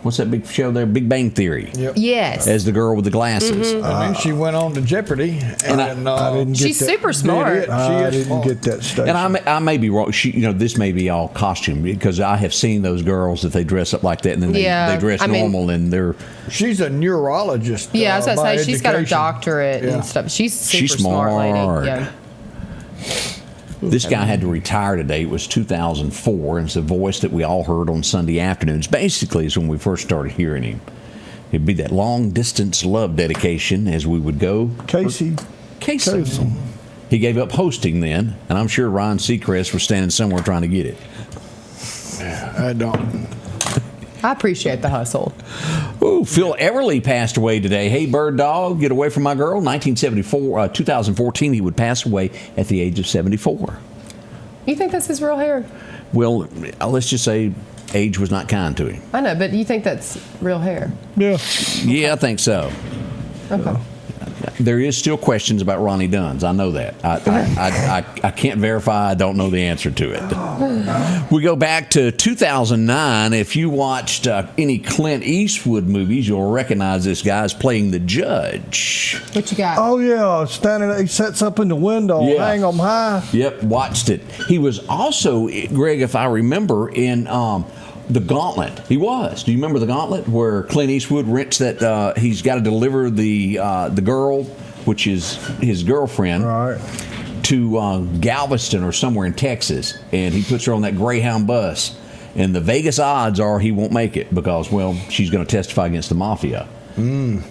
S1: what's that big show there? Big Bang Theory.
S2: Yep.
S3: Yes.
S1: As the girl with the glasses.
S2: And then she went on to Jeopardy. And
S4: I didn't get
S3: She's
S4: that.
S3: super smart.
S4: I didn't get that station.
S1: And I may be wrong. This may be all costume, because I have seen those girls that they dress up like that, and then
S3: Yeah,
S1: they dress
S3: I mean-
S1: normal, and they're
S2: She's a neurologist.
S3: Yeah, I was going
S2: by
S3: to say, she's got her
S2: education.
S3: doctorate
S2: Yeah.
S3: and stuff. She's super
S1: She's
S3: smart lady.
S1: smart.
S3: Yeah.
S1: This guy had to retire today. It was 2004, and it's a voice that we all heard on Sunday afternoons. Basically, is when we first started hearing him. It'd be that long-distance love dedication as we would go.
S4: Casey.
S1: Casey. He gave up hosting then, and I'm sure Ryan Seacrest was standing somewhere trying to get it.
S2: I don't.
S3: I appreciate the hustle.
S1: Ooh, Phil Everly passed away today. Hey, bird dog, get away from my girl. 2014, he would pass away at the age of 74.
S3: You think that's his real hair?
S1: Well, let's just say age was not kind to him.
S3: I know, but you think that's real hair?
S4: Yeah.
S1: Yeah, I think so.
S3: Okay.
S1: There is still questions about Ronnie Dunn's. I know that. I can't verify. I don't know the answer to it. We go back to 2009. If you watched any Clint Eastwood movies, you'll recognize this guy as playing the judge.
S3: What you got?
S4: Oh, yeah. Standing there, he sets up in the window,
S1: Yeah.
S4: hang them high.
S1: Yep, watched it. He was also, Greg, if I remember, in The Gauntlet. He was. Do you remember The Gauntlet, where Clint Eastwood rents that he's got to deliver the girl, which is his girlfriend,
S4: Right.
S1: to Galveston or somewhere in Texas, and he puts her on that Greyhound bus, and the Vegas odds are he won't make it because, well, she's going to testify against the mafia.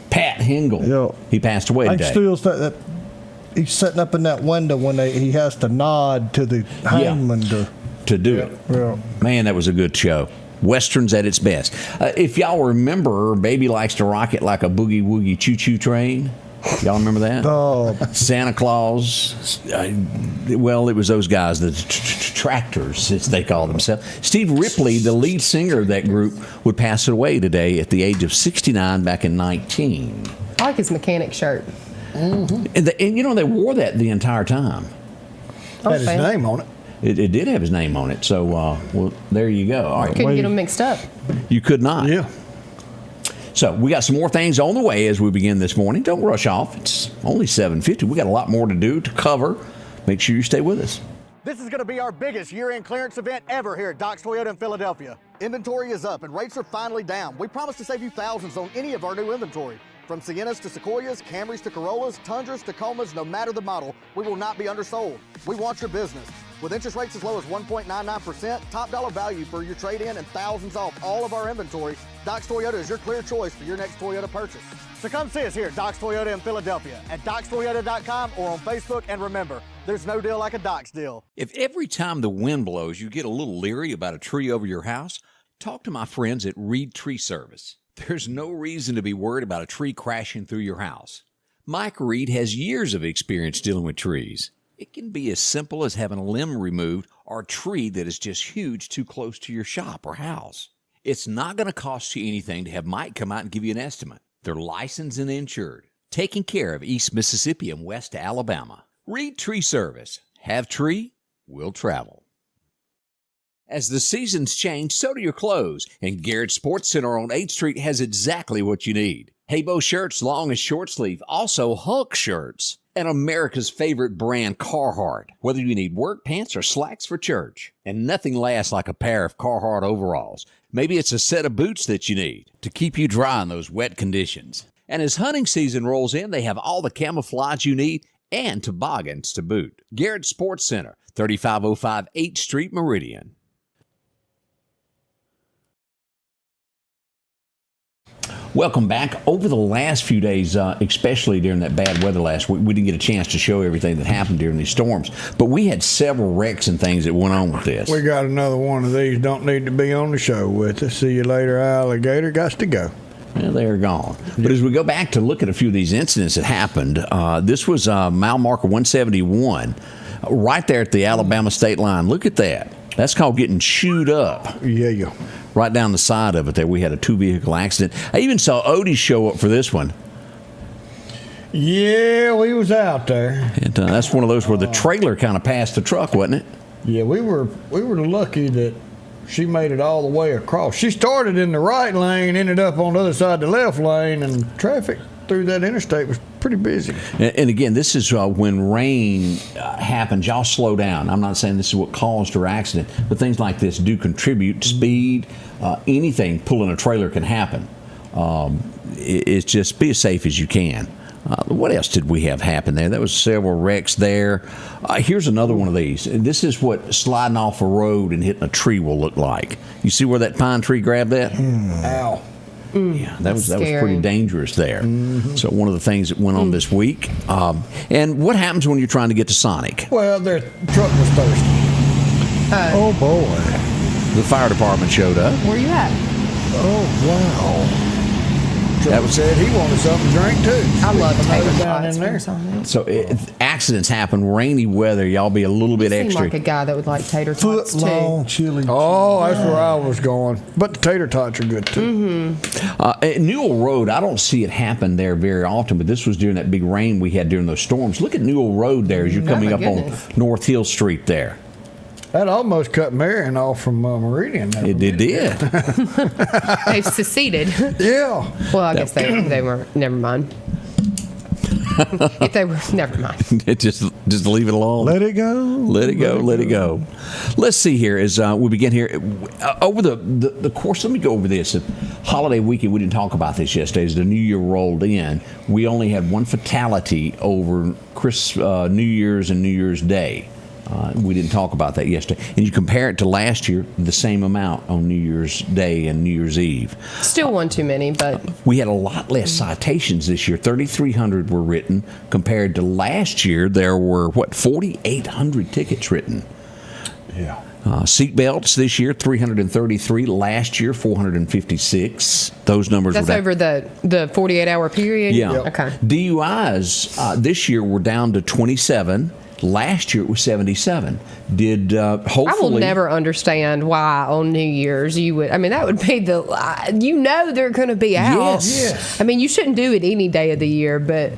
S1: Pat Hingle.
S4: Yeah.
S1: He passed away
S4: I
S1: today.
S4: still that he's sitting up in that window when he has to nod to the hangman
S1: to do it.
S4: Yeah.
S1: Man, that was a good show. Westerns at its best. If y'all remember, Baby Likes to Rock It Like a Boogie Woogie Choo Choo Train. Y'all remember that?
S4: Oh.
S1: Santa Claus. Well, it was those guys, the Tractors, as they call themselves. Steve Ripley, the lead singer of that group, would pass away today at the age of 69 back in 19.
S3: I like his mechanic shirt.
S1: And they wore that the entire time.
S2: Had his name on it.
S1: It did have his name on it. So, well, there you go. All right.
S3: Couldn't get them mixed up.
S1: You could not.
S2: Yeah.
S1: So we got some more things on the way as we begin this morning. Don't rush off. It's only 7:50. We got a lot more to do, to cover. Make sure you stay with us.
S12: This is going to be our biggest year-end clearance event ever here at Doc's Toyota in Philadelphia. Inventory is up and rates are finally down. We promise to save you thousands on any of our new inventory. From Siennas to Sequoias, Camrys to Corollas, Tundras, Tacomas, no matter the model, we will not be undersold. We want your business. With interest rates as low as 1.99%, top dollar value for your trade-in, and thousands off all of our inventory, Doc's Toyota is your clear choice for your next Toyota purchase. So come see us here at Doc's Toyota in Philadelphia, at docstoyota.com or on Facebook, and remember, there's no deal like a Doc's deal.
S1: If every time the wind blows you get a little leery about a tree over your house, talk to my friends at Reed Tree Service. There's no reason to be worried about a tree crashing through your house. Mike Reed has years of experience dealing with trees. It can be as simple as having a limb removed or a tree that is just huge too close to your shop or house. It's not going to cost you anything to have Mike come out and give you an estimate. They're licensed and insured, taking care of East Mississippi and West Alabama. Reed Tree Service. Have tree, will travel. As the seasons change, so do your clothes, and Garrett Sports Center on 8th Street has exactly what you need. Haybo shirts, long and short sleeve, also Hulk shirts, and America's favorite brand, Carhartt, whether you need work pants or slacks for church. And nothing lasts like a pair of Carhartt overalls. Maybe it's a set of boots that you need to keep you dry in those wet conditions. And as hunting season rolls in, they have all the camouflage you need and toboggans to boot. Garrett Sports Center, 3505 8th Street, Meridian. Welcome back. Over the last few days, especially during that bad weather last week, we didn't get a chance to show everything that happened during these storms. But we had several wrecks and things that went on with this.
S2: We got another one of these. Don't need to be on the show with us. See you later, alligator. Got to go.
S1: Yeah, they're gone. But as we go back to look at a few of these incidents that happened, this was mile marker 171, right there at the Alabama state line. Look at that. That's called getting chewed up.
S2: Yeah.
S1: Right down the side of it there, we had a 2-vehicle accident. I even saw Odie show up for this one.
S2: Yeah, we was out there.
S1: And that's one of those where the trailer kind of passed the truck, wasn't it?
S2: Yeah, we were lucky that she made it all the way across. She started in the right lane, ended up on the other side of the left lane, and traffic through that interstate was pretty busy.
S1: And again, this is when rain happens, y'all slow down. I'm not saying this is what caused her accident, but things like this do contribute. Speed, anything pulling a trailer can happen. It's just be as safe as you can. What else did we have happen there? There was several wrecks there. Here's another one of these. This is what sliding off a road and hitting a tree will look like. You see where that pine tree grabbed that?
S2: Ow.
S1: Yeah, that was pretty dangerous there. So one of the things that went on this week. And what happens when you're trying to get to Sonic?
S2: Well, their truck was thirsty.
S4: Oh, boy.
S1: The fire department showed up.
S3: Where you at?
S4: Oh, wow.
S2: That was said he wanted something to drink too.
S3: I love tater
S2: down
S3: tots
S2: in there.
S3: or something.
S1: So accidents happen, rainy weather. Y'all be a little bit
S3: You seem
S1: extra.
S3: like a guy that would like tater tots
S4: Foot long
S3: too.
S4: chili.
S2: Oh, that's where I was going. But the tater tots are good too.
S1: At Newell Road, I don't see it happen there very often, but this was during that big rain we had during those storms. Look at Newell Road there as you're coming up
S3: goodness.
S1: on North Hill Street there.
S2: That almost cut Marion off from Meridian.
S1: It did.
S3: They've seceded.
S2: Yeah.
S3: Well, I guess they weren't. Never mind. If they were, never mind.
S1: just leave it alone.
S4: Let it go.
S1: Let it go. Let's see here as we begin here. Over the course, let me go over this. Holiday weekend, we didn't talk about this yesterday. As the new year rolled in, we only had one fatality over New Year's and New Year's Day. We didn't talk about that yesterday. And you compare it to last year, the same amount on New Year's Day and New Year's Eve.
S3: Still one too many, but
S1: We had a lot less citations this year. 3,300 were written compared to last year. There were, 4,800 tickets written.
S2: Yeah.
S1: Seatbelts this year, 333. Last year, 456. Those numbers
S3: that's
S1: were down.
S3: over the 48-hour period.
S1: Yeah.
S3: Okay.
S1: DUIs this year were down to 27. Last year it was 77. Hopefully
S3: I will never understand why on New Year's you would. I mean, that would be the. They're going to be out.
S1: Yes.
S3: I mean, you shouldn't do it any day of the year, but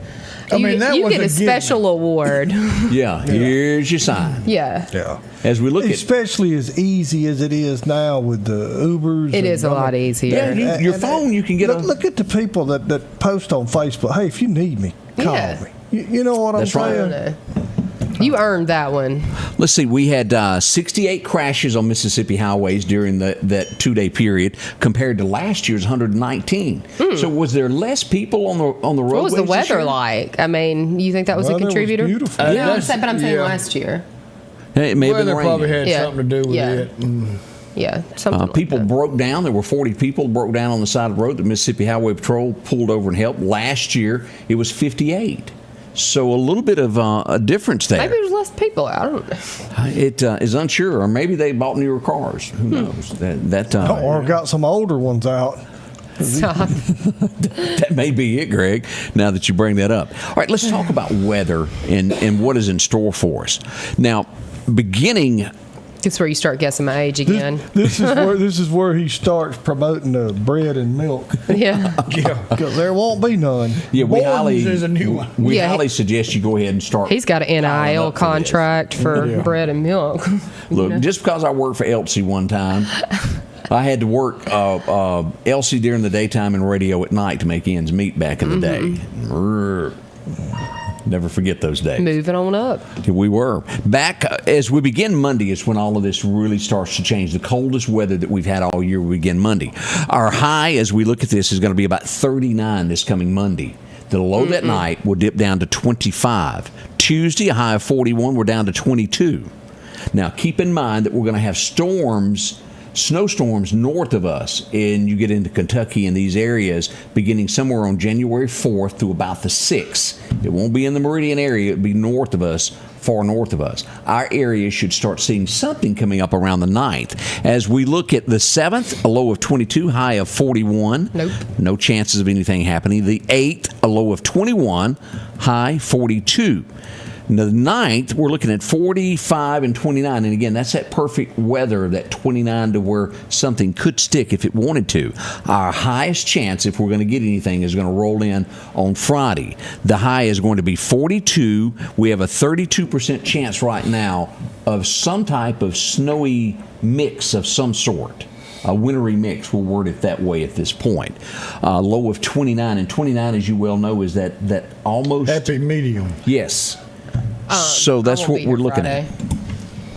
S3: you get a special award.
S1: Yeah. Here's your sign.
S3: Yeah.
S1: As we look
S4: especially as easy as it is now with the Ubers.
S3: It is a lot easier.
S1: Yeah, your phone, you can get
S4: look at the people that post on Facebook. Hey, if you need me, call me. You know what
S1: That's
S4: I'm
S1: right.
S4: saying?
S3: You earned that one.
S1: Let's see. We had 68 crashes on Mississippi highways during that 2-day period, compared to last year's 119. So, was there less people on the roadways?
S3: What was the
S1: this
S3: weather
S1: year?
S3: like? I mean, you think that was a
S4: Weather was
S3: contributor?
S4: beautiful.
S3: But I'm saying last year.
S1: It may have been
S2: Weather
S1: raining.
S2: probably had something to do with it.
S3: Yeah, something like
S1: people
S3: that.
S1: broke down. There were 40 people broke down on the side of the road. The Mississippi Highway Patrol pulled over and helped. Last year, it was 58. So a little bit of a difference there.
S3: Maybe there's less people. I don't know.
S1: It is unsure, or maybe they bought newer cars. Who knows?
S4: Or got some older ones out.
S3: Stop.
S1: That may be it, Greg, now that you bring that up. All right, let's talk about weather and what is in store for us. Now, beginning...
S3: It's where you start guessing my age again.
S4: This is where he starts promoting the bread and milk.
S3: Yeah.
S4: Because there won't be none.
S1: Yeah, we
S2: Borden's is a new one.
S1: We highly suggest you go ahead and start.
S3: He's got an NIL contract for bread and milk.
S1: Look, just because I worked for Elsie one time, I had to work Elsie during the daytime and radio at night to make ends meet back in the day. Never forget those days.
S3: Moving on up.
S1: We were. Back as we begin Monday is when all of this really starts to change. The coldest weather that we've had all year will begin Monday. Our high, as we look at this, is going to be about 39 this coming Monday. The low that night will dip down to 25. Tuesday, a high of 41. We're down to 22. Now, keep in mind that we're going to have snowstorms north of us, and you get into Kentucky and these areas beginning somewhere on January 4th through about the 6th. It won't be in the Meridian area. It'll be north of us, far north of us. Our area should start seeing something coming up around the 9th. As we look at the 7th, a low of 22, high of 41.
S3: Nope.
S1: No chances of anything happening. The 8th, a low of 21, high 42. The 9th, we're looking at 45 and 29. And again, that's that perfect weather, that 29 to where something could stick if it wanted to. Our highest chance, if we're going to get anything, is going to roll in on Friday. The high is going to be 42. We have a 32% chance right now of some type of snowy mix of some sort. A wintry mix, we'll word it that way at this point. Low of 29. And 29, as you well know, is that almost...
S2: Happy medium.
S1: Yes. So that's what we're looking at.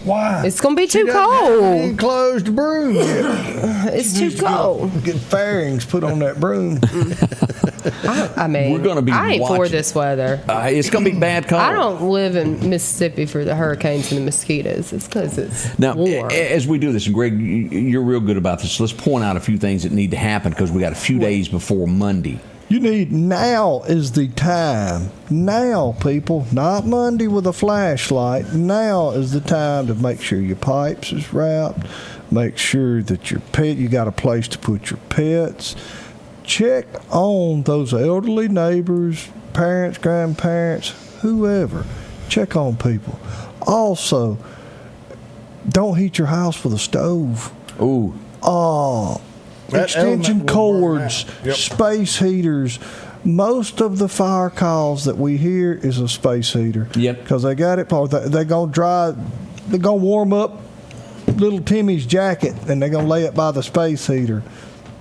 S2: Why?
S3: It's going to be too
S2: She
S3: cold.
S2: ain't closed the broom yet.
S3: It's too cold.
S4: Get fairings put on that broom.
S3: I mean,
S1: We're gonna be
S3: I ain't for
S1: watching.
S3: this weather.
S1: It's going to be bad cold.
S3: I don't live in Mississippi for the hurricanes and the mosquitoes. It's because it's
S1: Now,
S3: warm.
S1: as we do this, and Greg, you're real good about this. Let's point out a few things that need to happen because we got a few days before Monday.
S4: You need, now is the time. Now, people, not Monday with a flashlight. Now is the time to make sure your pipes is wrapped. Make sure that you got a place to put your pets. Check on those elderly neighbors, parents, grandparents, whoever. Check on people. Also, don't heat your house with a stove.
S1: Ooh.
S2: That
S4: Extension
S2: element will burn
S4: cords,
S2: out. Yep.
S4: space heaters. Most of the fire calls that we hear is a space heater.
S1: Yep.
S4: Because they got it. They're gonna warm up little Timmy's jacket and they're gonna lay it by the space heater.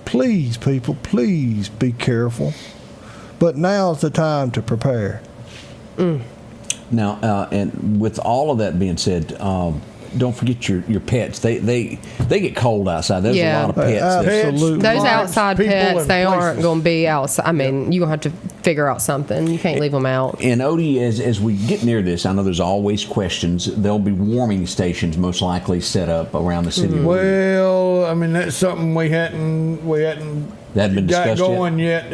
S4: Please, people, please be careful. But now's the time to prepare.
S1: Now, and with all of that being said, don't forget your pets. They get cold outside. There's a lot of pets.
S4: Absolutely.
S3: Those
S2: Mice,
S3: outside
S2: people,
S3: pets,
S2: and
S3: they aren't
S2: places.
S3: going to be outside. I mean, you're going to have to figure out something. You can't leave them out.
S1: And Odie, as we get near this, I know there's always questions. There'll be warming stations most likely set up around the city.
S2: Well, I mean, that's something we hadn't
S1: That been
S2: got
S1: discussed
S2: going yet.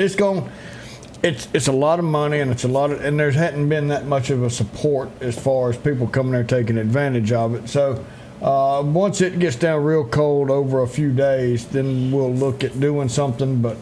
S2: It's a lot of money, and and there hadn't been that much of a support as far as people coming there taking advantage of it. So once it gets down real cold over a few days, then we'll look at doing something. But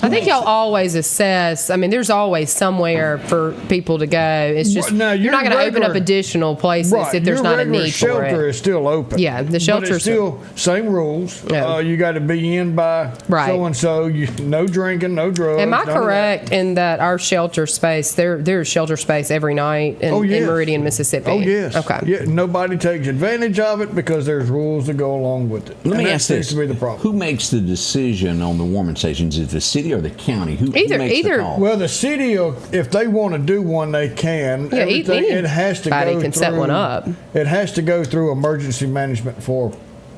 S3: I think y'all always assess. I mean, there's always somewhere for people to go. It's just
S2: Now,
S3: you're not
S2: your
S3: going to open up
S2: regular-
S3: additional places
S2: right,
S3: if there's
S2: your
S3: not a
S2: regular
S3: need for
S2: shelter
S3: it.
S2: is still open.
S3: Yeah, the
S2: But
S3: shelter's
S2: it's still same rules.
S3: Yeah.
S2: You got to be in by
S3: Right.
S2: so and so. No drinking, no drugs.
S3: Am I
S2: none of that.
S3: correct in that our shelter space, there's shelter space every night in
S2: yes.
S3: Meridian, Mississippi?
S2: Oh yes.
S3: Okay.
S2: Yeah, nobody takes advantage of it because there's rules that go along with it.
S1: Let
S2: And
S1: me
S2: that
S1: ask
S2: seems
S1: this:
S2: to be the problem.
S1: who makes the decision on the warming stations? Is it the city or the county? Who makes the call?
S2: Well, the city, if they want to do one, they can.
S3: Yeah,
S2: Everything- it has to go
S3: anybody can set
S2: through-
S3: one up.
S2: It has to go through emergency management for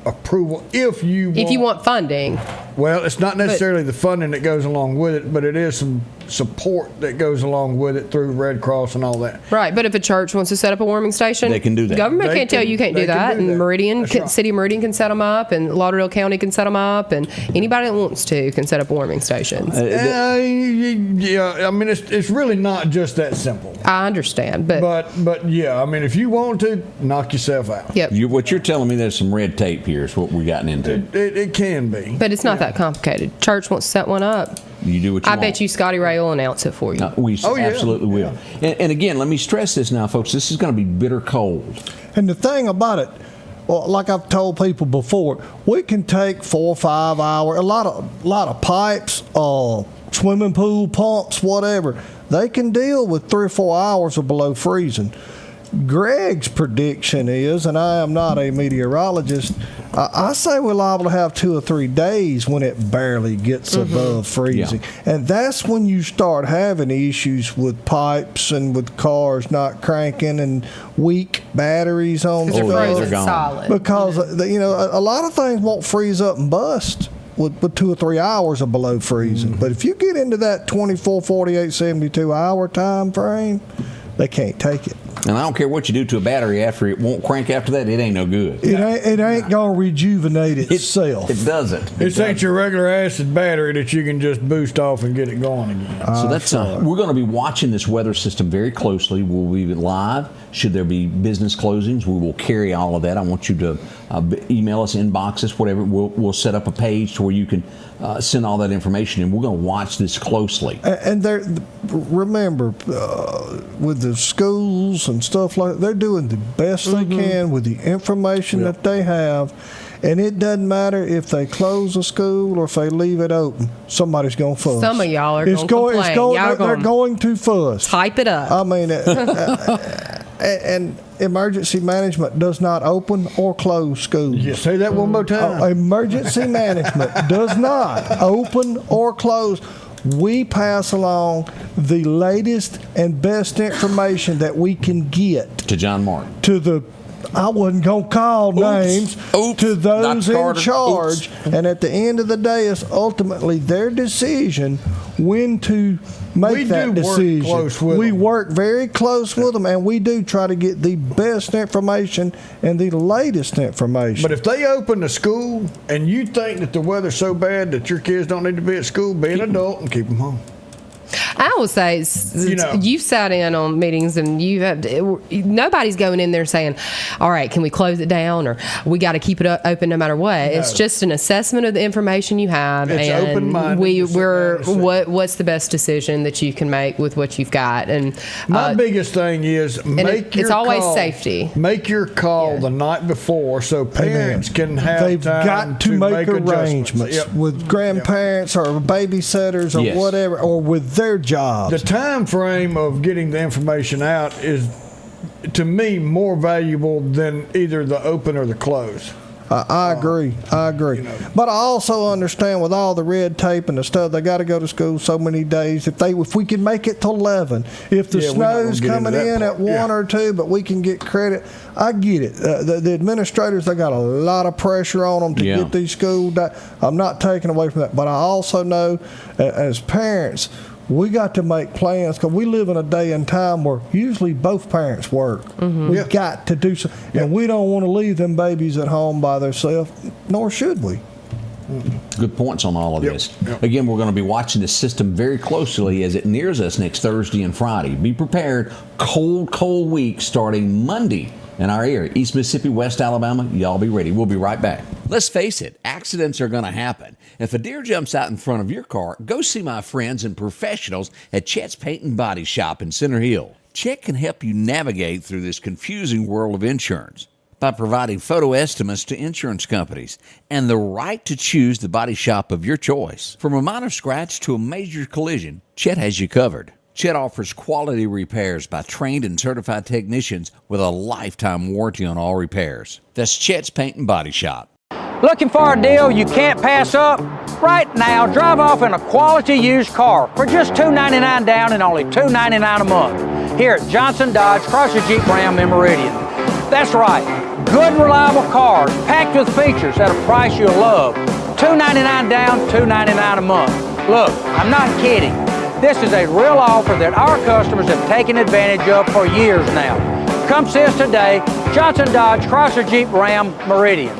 S2: approval. If you
S3: want funding.
S2: Well, it's not necessarily the funding that goes along with it, but it is some support that goes along with it through Red Cross and all that.
S3: Right, but if a church wants to set up a warming station,
S1: They can do that.
S3: The government
S2: They
S3: can't tell
S2: can-
S3: you you can't do
S2: they can
S3: that.
S2: do
S3: And
S2: that.
S3: Meridian,
S2: That's right.
S3: City of Meridian can set them up, and Lauderdale County can set them up, and anybody that wants to can set up warming stations.
S2: Yeah, I mean, it's really not just that simple.
S3: I understand,
S2: But yeah, I mean, if you want to, knock yourself out.
S3: Yep.
S1: What you're telling me, there's some red tape here. Is what we've gotten into.
S2: It can be.
S3: But it's not that complicated. Church wants to set one up.
S1: You do what you
S3: I
S1: want.
S3: bet you Scotty Ray will announce it for you.
S1: We
S2: Oh, yeah.
S1: absolutely will. And again, let me stress this now, folks. This is going to be bitter cold.
S4: And the thing about it, well, like I've told people before, we can take 4 or 5 hours. A lot of pipes, swimming pool pumps, whatever. They can deal with 3 or 4 hours of below freezing. Greg's prediction is, and I am not a meteorologist, I say we're liable to have 2 or 3 days when it barely gets above freezing.
S1: Yeah.
S4: And that's when you start having issues with pipes and with cars not cranking and weak batteries on
S3: Because they're
S1: yeah,
S3: frozen
S1: they're gone.
S3: solid.
S4: because a lot of things won't freeze up and bust with 2 or 3 hours of below freezing. But if you get into that 24, 48, 72 hour time frame, they can't take it.
S1: And I don't care what you do to a battery after it won't crank after that, it ain't no good.
S4: It ain't going to rejuvenate itself.
S1: It doesn't.
S2: It ain't your regular acid battery that you can just boost off and get it going again.
S1: So that's we're going to be watching this weather system very closely. We'll be live. Should there be business closings, we will carry all of that. I want you to email us, inbox us, whatever. We'll set up a page to where you can send all that information, and we're going to watch this closely.
S4: And remember, with the schools and stuff like that, they're doing the best they can with the information that they have. And it doesn't matter if they close a school or if they leave it open. Somebody's going to fuss.
S3: Some of y'all are going to complain.
S4: They're going to fuss.
S3: Type it up.
S4: I mean, and emergency management does not open or close schools.
S2: You say that one more time.
S4: Emergency management does not open or close. We pass along the latest and best information that we can get
S1: to John Martin.
S4: I wasn't going to call names to those in charge. And at the end of the day, it's ultimately their decision when to make that decision. We work very close with them, and we do try to get the best information and the latest information.
S2: But if they open the school and you think that the weather's so bad that your kids don't need to be at school, be an adult and keep them home.
S3: I will say, you've sat in on meetings and nobody's going in there saying, all right, can we close it down, or we got to keep it open no matter what. No. It's just an assessment of the information you have, it's and what's the best decision that you can make with what you've got. And
S2: my biggest thing is
S3: it's always safety.
S2: Make your call the night before so parents can have
S4: They've got to make arrangements with grandparents or babysitters or whatever, or with their job.
S2: The time frame of getting the information out is, to me, more valuable than either the open or the close.
S4: I agree. But I also understand with all the red tape and the stuff, they got to go to school so many days. If we can make it to 11, if the snow's coming in at 1 or 2, but we can get credit, I get it. The administrators, they got a lot of pressure on them to get these schools done. I'm not taking away from that, but I also know as parents, we got to make plans because we live in a day and time where usually both parents work. We've got to do so, and we don't want to leave them babies at home by themselves, nor should we.
S1: Good points on all of this. Again, we're going to be watching the system very closely as it nears us next Thursday and Friday. Be prepared. Cold week starting Monday in our area. East Mississippi, West Alabama, y'all be ready. We'll be right back. Let's face it, accidents are going to happen. If a deer jumps out in front of your car, go see my friends and professionals at Chet's Paint and Body Shop in Center Hill. Chet can help you navigate through this confusing world of insurance by providing photo estimates to insurance companies and the right to choose the body shop of your choice. From a minor scratch to a major collision, Chet has you covered. Chet offers quality repairs by trained and certified technicians with a lifetime warranty on all repairs. That's Chet's Paint and Body Shop.
S13: Looking for a deal you can't pass up? Right now, drive off in a quality used car for just $299 down and only $299 a month here at Johnson Dodge Chrysler Jeep Ram in Meridian. That's right, good reliable cars packed with features at a price you'll love. $299 down, $299 a month. Look, I'm not kidding. This is a real offer that our customers have taken advantage of for years now. Come see us today, Johnson Dodge Chrysler Jeep Ram Meridian.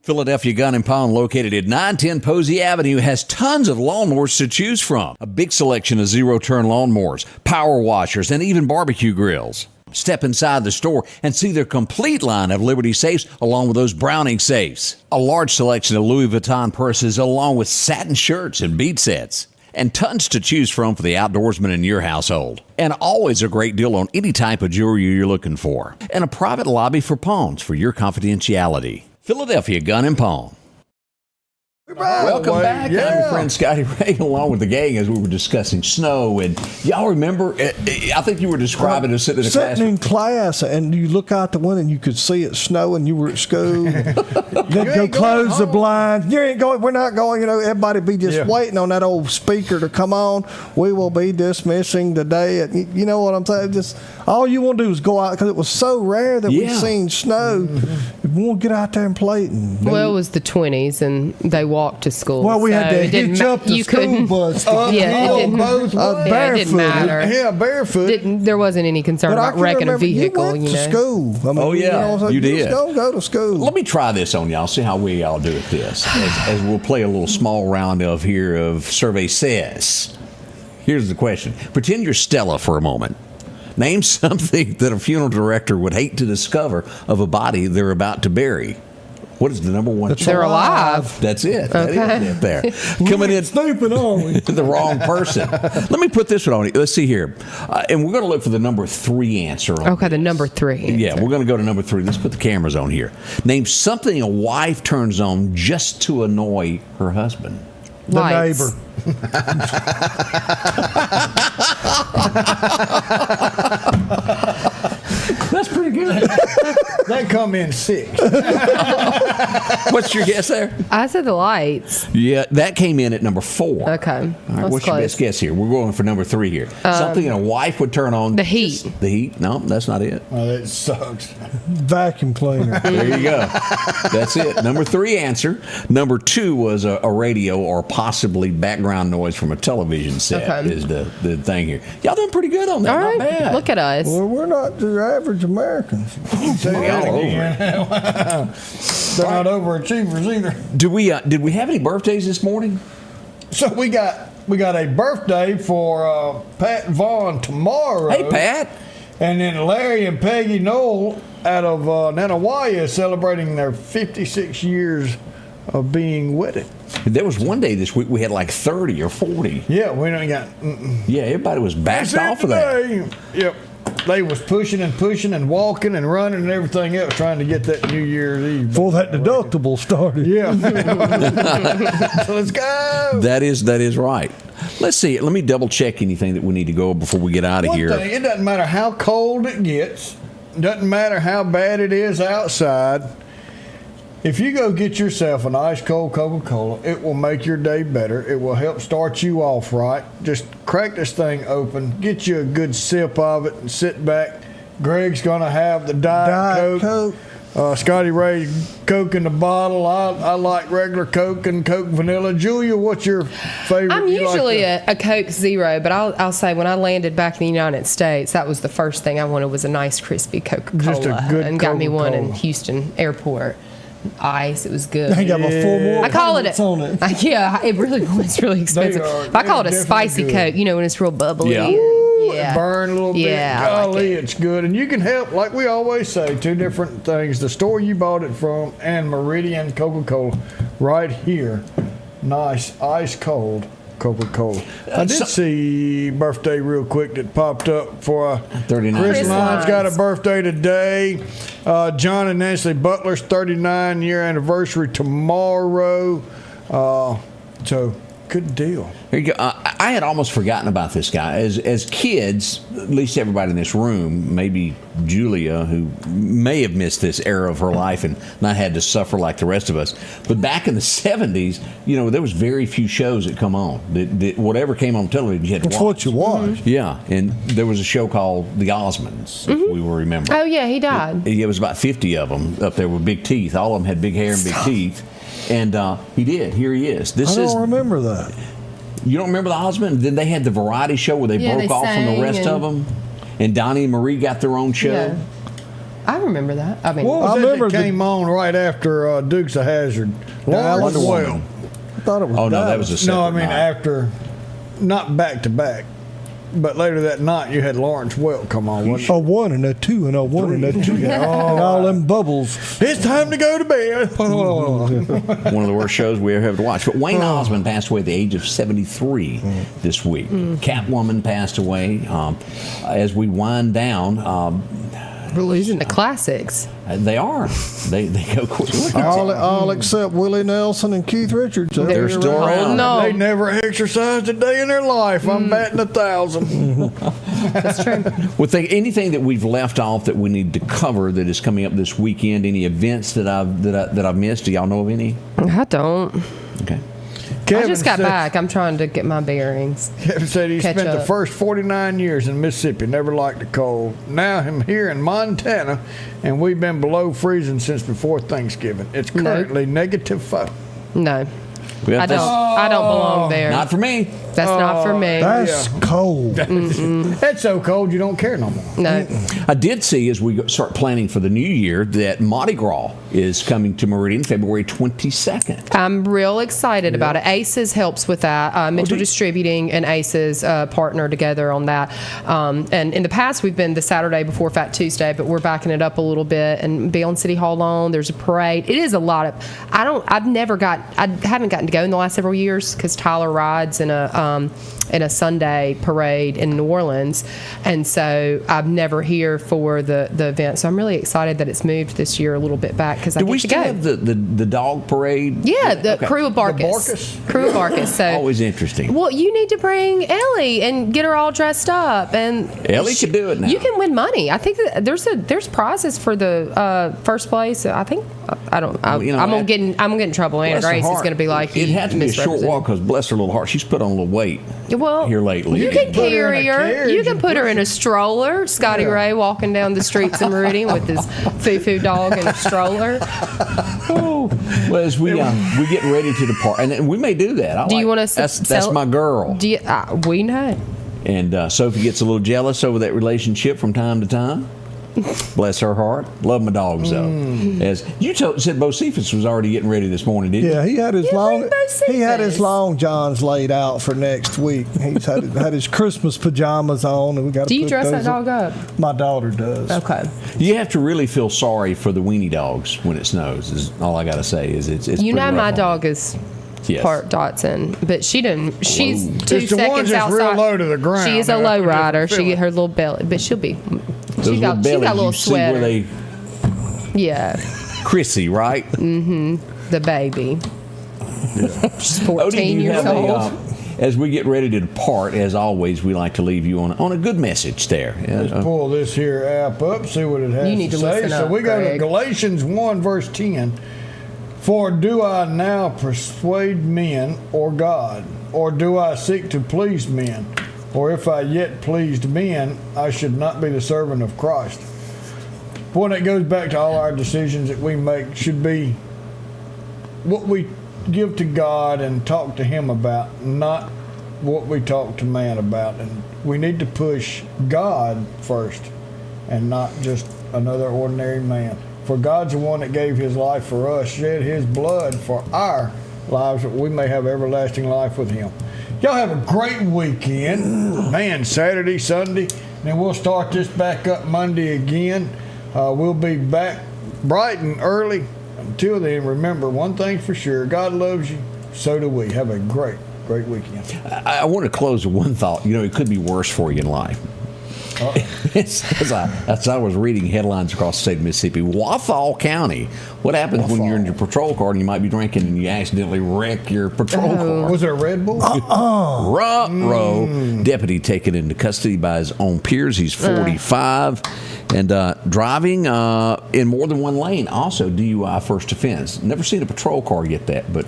S1: Philadelphia Gun & Pawn, located at 910 Posey Avenue, has tons of lawnmowers to choose from. A big selection of zero-turn lawnmowers, power washers, and even barbecue grills. Step inside the store and see their complete line of Liberty safes along with those Browning safes. A large selection of Louis Vuitton purses along with satin shirts and bead sets. And tons to choose from for the outdoorsman in your household. And always a great deal on any type of jewelry you're looking for. And a private lobby for pawns for your confidentiality. Philadelphia Gun & Pawn. Welcome back. I'm your friend Scotty Ray, along with the gang, as we were discussing snow. And y'all remember, I think you were describing it sitting
S4: in class, and you look out the window and you could see it snowing. You were at school. They'd go close the blinds. You ain't going. We're not going. You know, everybody be just waiting on that old speaker to come on. We will be dismissing today. You know what I'm saying? Just all you want to do is go out, because it was so rare that we've seen snow. We won't get out there and play it.
S3: Well, it was the 20s, and they walk to school.
S4: Well, we had
S3: so
S4: to
S3: it didn't
S4: hitch up the
S3: you
S4: school
S3: couldn't-
S4: bus.
S3: Yeah, it didn't,
S2: both ways.
S3: yeah, it didn't matter.
S2: Yeah, barefoot.
S3: There wasn't any concern
S4: But I
S3: about
S4: can
S3: wrecking a
S4: remember
S3: vehicle.
S4: You went to school. I mean,
S1: Oh, yeah,
S4: so
S1: you did.
S4: Just go to school.
S1: Let me try this on y'all. See how we all do at this. As we'll play a little small round of here of Survey Says. Here's the question. Pretend you're Stella for a moment. Name something that a funeral director would hate to discover of a body they're about to bury. What is the number one?
S3: They're alive.
S1: That's it. That is it there. Coming in
S4: stupid, aren't we?
S1: the wrong person. Let me put this one on you. Let's see here. And we're going to look for the number 3 answer.
S3: Okay, the number 3.
S1: Yeah, we're going to go to number 3. Let's put the cameras on here. Name something a wife turns on just to annoy her husband.
S4: The
S3: Lights.
S4: neighbor.
S2: That's pretty good. That come in 6.
S1: What's your guess there?
S3: I said the lights.
S1: Yeah, that came in at number 4.
S3: Okay.
S1: All right,
S3: That's
S1: what's your
S3: close.
S1: best guess here? We're going for number 3 here. Something a wife would turn on.
S3: The heat.
S1: The heat? No, that's not it.
S2: Oh, that sucks.
S4: Vacuum cleaner.
S1: There you go. That's it. Number 3 answer. Number 2 was a radio or possibly background noise from a television set.
S3: Okay.
S1: Is the thing here. Y'all doing pretty good on that.
S3: All right.
S1: Not bad.
S3: Look at us.
S4: Well, we're not the average Americans.
S2: Say
S1: Y'all
S2: that
S1: are
S2: again. They're not overachievers either.
S1: Did we have any birthdays this morning?
S2: So we got a birthday for Pat Vaughn tomorrow.
S1: Hey, Pat.
S2: And then Larry and Peggy Knoll out of Nanawaya celebrating their 56 years of being wedded.
S1: There was one day this week we had like 30 or 40.
S2: Yeah, we done got.
S1: Yeah, everybody was backed off of that.
S2: Today. Yep. They was pushing and walking and running and everything else trying to get that New Year's Eve.
S4: Before that deductible started.
S2: Yeah. So let's go.
S1: That is right. Let's see. Let me double check anything that we need to go before we get out of
S2: One
S1: here.
S2: thing, it doesn't matter how cold it gets. Doesn't matter how bad it is outside. If you go get yourself an ice cold Coca-Cola, it will make your day better. It will help start you off right. Just crack this thing open, get you a good sip of it, and sit back. Greg's gonna have the Diet Coke. Scotty Ray Coke in the bottle. I like regular Coke and Coke vanilla. Julia, what's your favorite?
S3: I'm
S2: You like
S3: usually
S2: the-
S3: a Coke Zero, but I'll say when I landed back in the United States, that was the first thing I wanted was a nice crispy Coca-Cola.
S2: Just a good
S3: and got me one in
S2: Coca-Cola.
S3: Houston Airport. Ice, it was good.
S4: They got about 4 more.
S3: I call it
S4: payments on it.
S3: yeah, it really was really expensive.
S2: are-
S3: I call it
S2: they're
S3: a
S2: definitely
S3: spicy
S2: good.
S3: Coke, you know, when it's real bubbly.
S1: Yeah.
S3: Yeah.
S2: Burn a little bit.
S3: Yeah, I like
S2: Golly,
S3: it.
S2: it's good. And you can help, like we always say, 2 different things. The store you bought it from and Meridian Coca-Cola right here. Nice, ice cold Coca-Cola. I did see birthday real quick that popped up for
S1: 39.
S2: Chris
S3: Chris
S2: Lyons
S3: Lyons.
S2: got a birthday today. John and Nancy Butler's 39-year anniversary tomorrow. So good deal.
S1: Here you go. I had almost forgotten about this guy. As kids, at least everybody in this room, maybe Julia, who may have missed this era of her life and not had to suffer like the rest of us. But back in the 70s, you know, there was very few shows that come on. That whatever came on television, you had to
S4: That's
S1: watch.
S4: what you watch.
S1: Yeah, and there was a show called The Osmonds, if we will remember.
S3: Oh yeah, he died.
S1: It was about 50 of them up there with big teeth. All of them had big hair and big teeth. And he did. Here he is. This
S4: I
S1: is.
S4: don't remember that.
S1: You don't remember the Osmonds? Then they had the variety show where they
S3: Yeah,
S1: broke
S3: they
S1: off from the
S3: sang
S1: rest
S3: and-
S1: of them. And Donnie and Marie got their own show.
S3: Yeah. I remember that. I mean,
S2: What was
S4: I
S2: that
S4: remember
S2: that came on right after Dukes of Hazzard? Lawrence
S1: Wonder
S2: Welk.
S1: Woman.
S4: I thought it was.
S1: Oh, no, that
S4: Dallas.
S1: was a separate
S2: No, I mean
S1: night.
S2: after, not back to back, but later that night you had Lawrence Welk come on. wasn't
S4: A 1 and a 2 and a 1 and a 2. And all them bubbles.
S2: it? It's time to go to bed.
S1: One of the worst shows we ever have to watch. But Wayne Osmond passed away at the age of 73 this week. Catwoman passed away. As we wind down,
S3: we're losing the classics.
S1: they are. They go quick.
S4: All except Willie Nelson and Keith Richards.
S1: They're still around.
S3: No,
S2: They never exercised a day in their life. I'm batting 1,000.
S3: that's true.
S1: Anything that we've left off that we need to cover that is coming up this weekend? Any events that I've missed? Do y'all know of any?
S3: I don't.
S1: Okay.
S3: I just got back. I'm trying to get my bearings.
S2: Kevin said he
S3: Catch
S2: spent the
S3: up.
S2: first 49 years in Mississippi, never liked the cold. Now I'm here in Montana, and we've been below freezing since before Thanksgiving. It's currently -5.
S3: No.
S1: Well,
S3: I don't belong there.
S1: Not for me.
S3: That's not for me.
S4: That's cold.
S2: It's so cold you don't care no more.
S3: No.
S1: I did see as we start planning for the new year that Mardi Gras is coming to Meridian February 22nd.
S3: I'm real excited about it. ACES helps with that. Mitchell Distributing and ACES partner together on that. And in the past, we've been the Saturday before Fat Tuesday, but we're backing it up a little bit and be on City Hall lawn. There's a parade. It is a lot of. I haven't gotten to go in the last several years because Tyler rides in a Sunday parade in New Orleans, and so I'm never here for the event. So I'm really excited that it's moved this year a little bit back because I get to go.
S1: Do we still have the dog parade?
S3: Yeah, the Crew of Barkus. Crew of Barkus. So
S1: always interesting.
S3: Well, you need to bring Ellie and get her all dressed up, and
S1: Ellie can do it now.
S3: You can win money. I think that there's prizes for the first place. I think I'm gonna get in trouble. Anna Grace is going to be like,
S1: it had to be a short walk because bless her little heart, she's put on a little weight.
S3: Well,
S1: here lately.
S3: You can carry her. You can put her in a stroller. Scotty Ray walking down the streets of Meridian with his foo-foo dog in a stroller.
S1: Well, as we get ready to depart, and we may do that.
S3: Do you want to?
S1: That's my girl.
S3: Do you, we know.
S1: And Sophie gets a little jealous over that relationship from time to time. Bless her heart. Love my dogs though. As you said, Bo Cephas was already getting ready this morning, didn't you?
S4: Yeah, he had his long johns laid out for next week. He's had his Christmas pajamas on, and we got.
S3: Do you dress that dog up?
S4: My daughter does.
S3: Okay.
S1: You have to really feel sorry for the weenie dogs when it snows. Is all I got to say. Is it's
S3: you know my
S1: rough
S3: dog is.
S1: Yes.
S3: Part Dotson, but she didn't. She's
S2: It's
S3: 2
S2: the
S3: seconds
S2: ones that's
S3: outside.
S2: real low to the ground.
S3: She is a low rider. She get her little belly, but she'll be. She got a little sweater.
S1: Where they
S3: yeah.
S1: Chrissy, right?
S3: Mm-hmm. The baby. She's 14 years old.
S1: As we get ready to depart, as always, we like to leave you on a good message there.
S2: Let's pull this here app up, see what it has
S3: You need to
S2: say.
S3: listen
S2: So
S3: up,
S2: we go to
S3: Greg.
S2: Galatians 1, verse 10. For do I now persuade men or God? Or do I seek to please men? Or if I yet pleased men, I should not be the servant of Christ. Boy, that goes back to all our decisions that we make should be what we give to God and talk to Him about, not what we talk to man about. And we need to push God first and not just another ordinary man. For God's the one that gave His life for us, shed His blood for our lives, that we may have everlasting life with Him. Y'all have a great weekend. Man, Saturday, Sunday, then we'll start this back up Monday again. We'll be back bright and early. Until then, remember one thing for sure, God loves you, so do we. Have a great weekend.
S1: I want to close with one thought. It could be worse for you in life. As I was reading headlines across the state of Mississippi, Wathall County. What happens when you're in your patrol car and you might be drinking and you accidentally wreck your patrol car?
S2: Was it a Red Bull?
S1: Ruh-roh. Deputy taken into custody by his own peers. He's 45 and driving in more than one lane. Also DUI first offense. Never seen a patrol car get that, but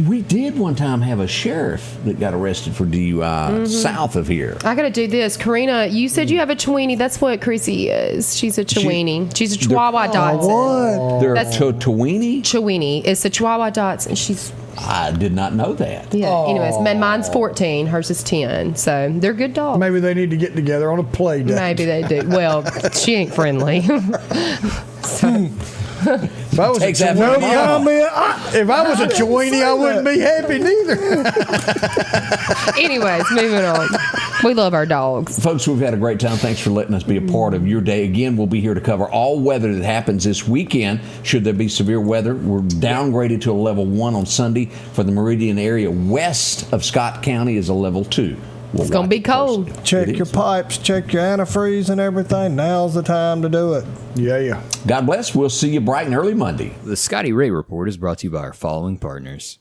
S1: we did one time have a sheriff that got arrested for DUI south of here.
S3: I got to do this. Karina, you said you have a Chiweenie. That's what Chrissy is. She's a Chiweenie. She's a Chihuahua Dotson.
S1: They're Chiweenie?
S3: Chiweenie. It's a Chihuahua Dotson.
S1: I did not know that.
S3: Yeah. Anyways, mine's 14. Hers is 10. So they're good dogs.
S2: Maybe they need to get together on a play date.
S3: Maybe they do. Well, she ain't friendly. So.
S2: If I was a Chiweenie, I wouldn't be happy neither.
S3: Anyways, moving on. We love our dogs.
S1: Folks, we've had a great time. Thanks for letting us be a part of your day. Again, we'll be here to cover all weather that happens this weekend. Should there be severe weather, we're downgraded to a level 1 on Sunday for the Meridian area. West of Scott County is a level 2.
S3: It's going to be cold.
S4: Check your pipes, check your antifreeze and everything. Now's the time to do it.
S2: Yeah.
S1: God bless. We'll see you bright and early Monday.
S7: The Scotty Ray Report is brought to you by our following partners.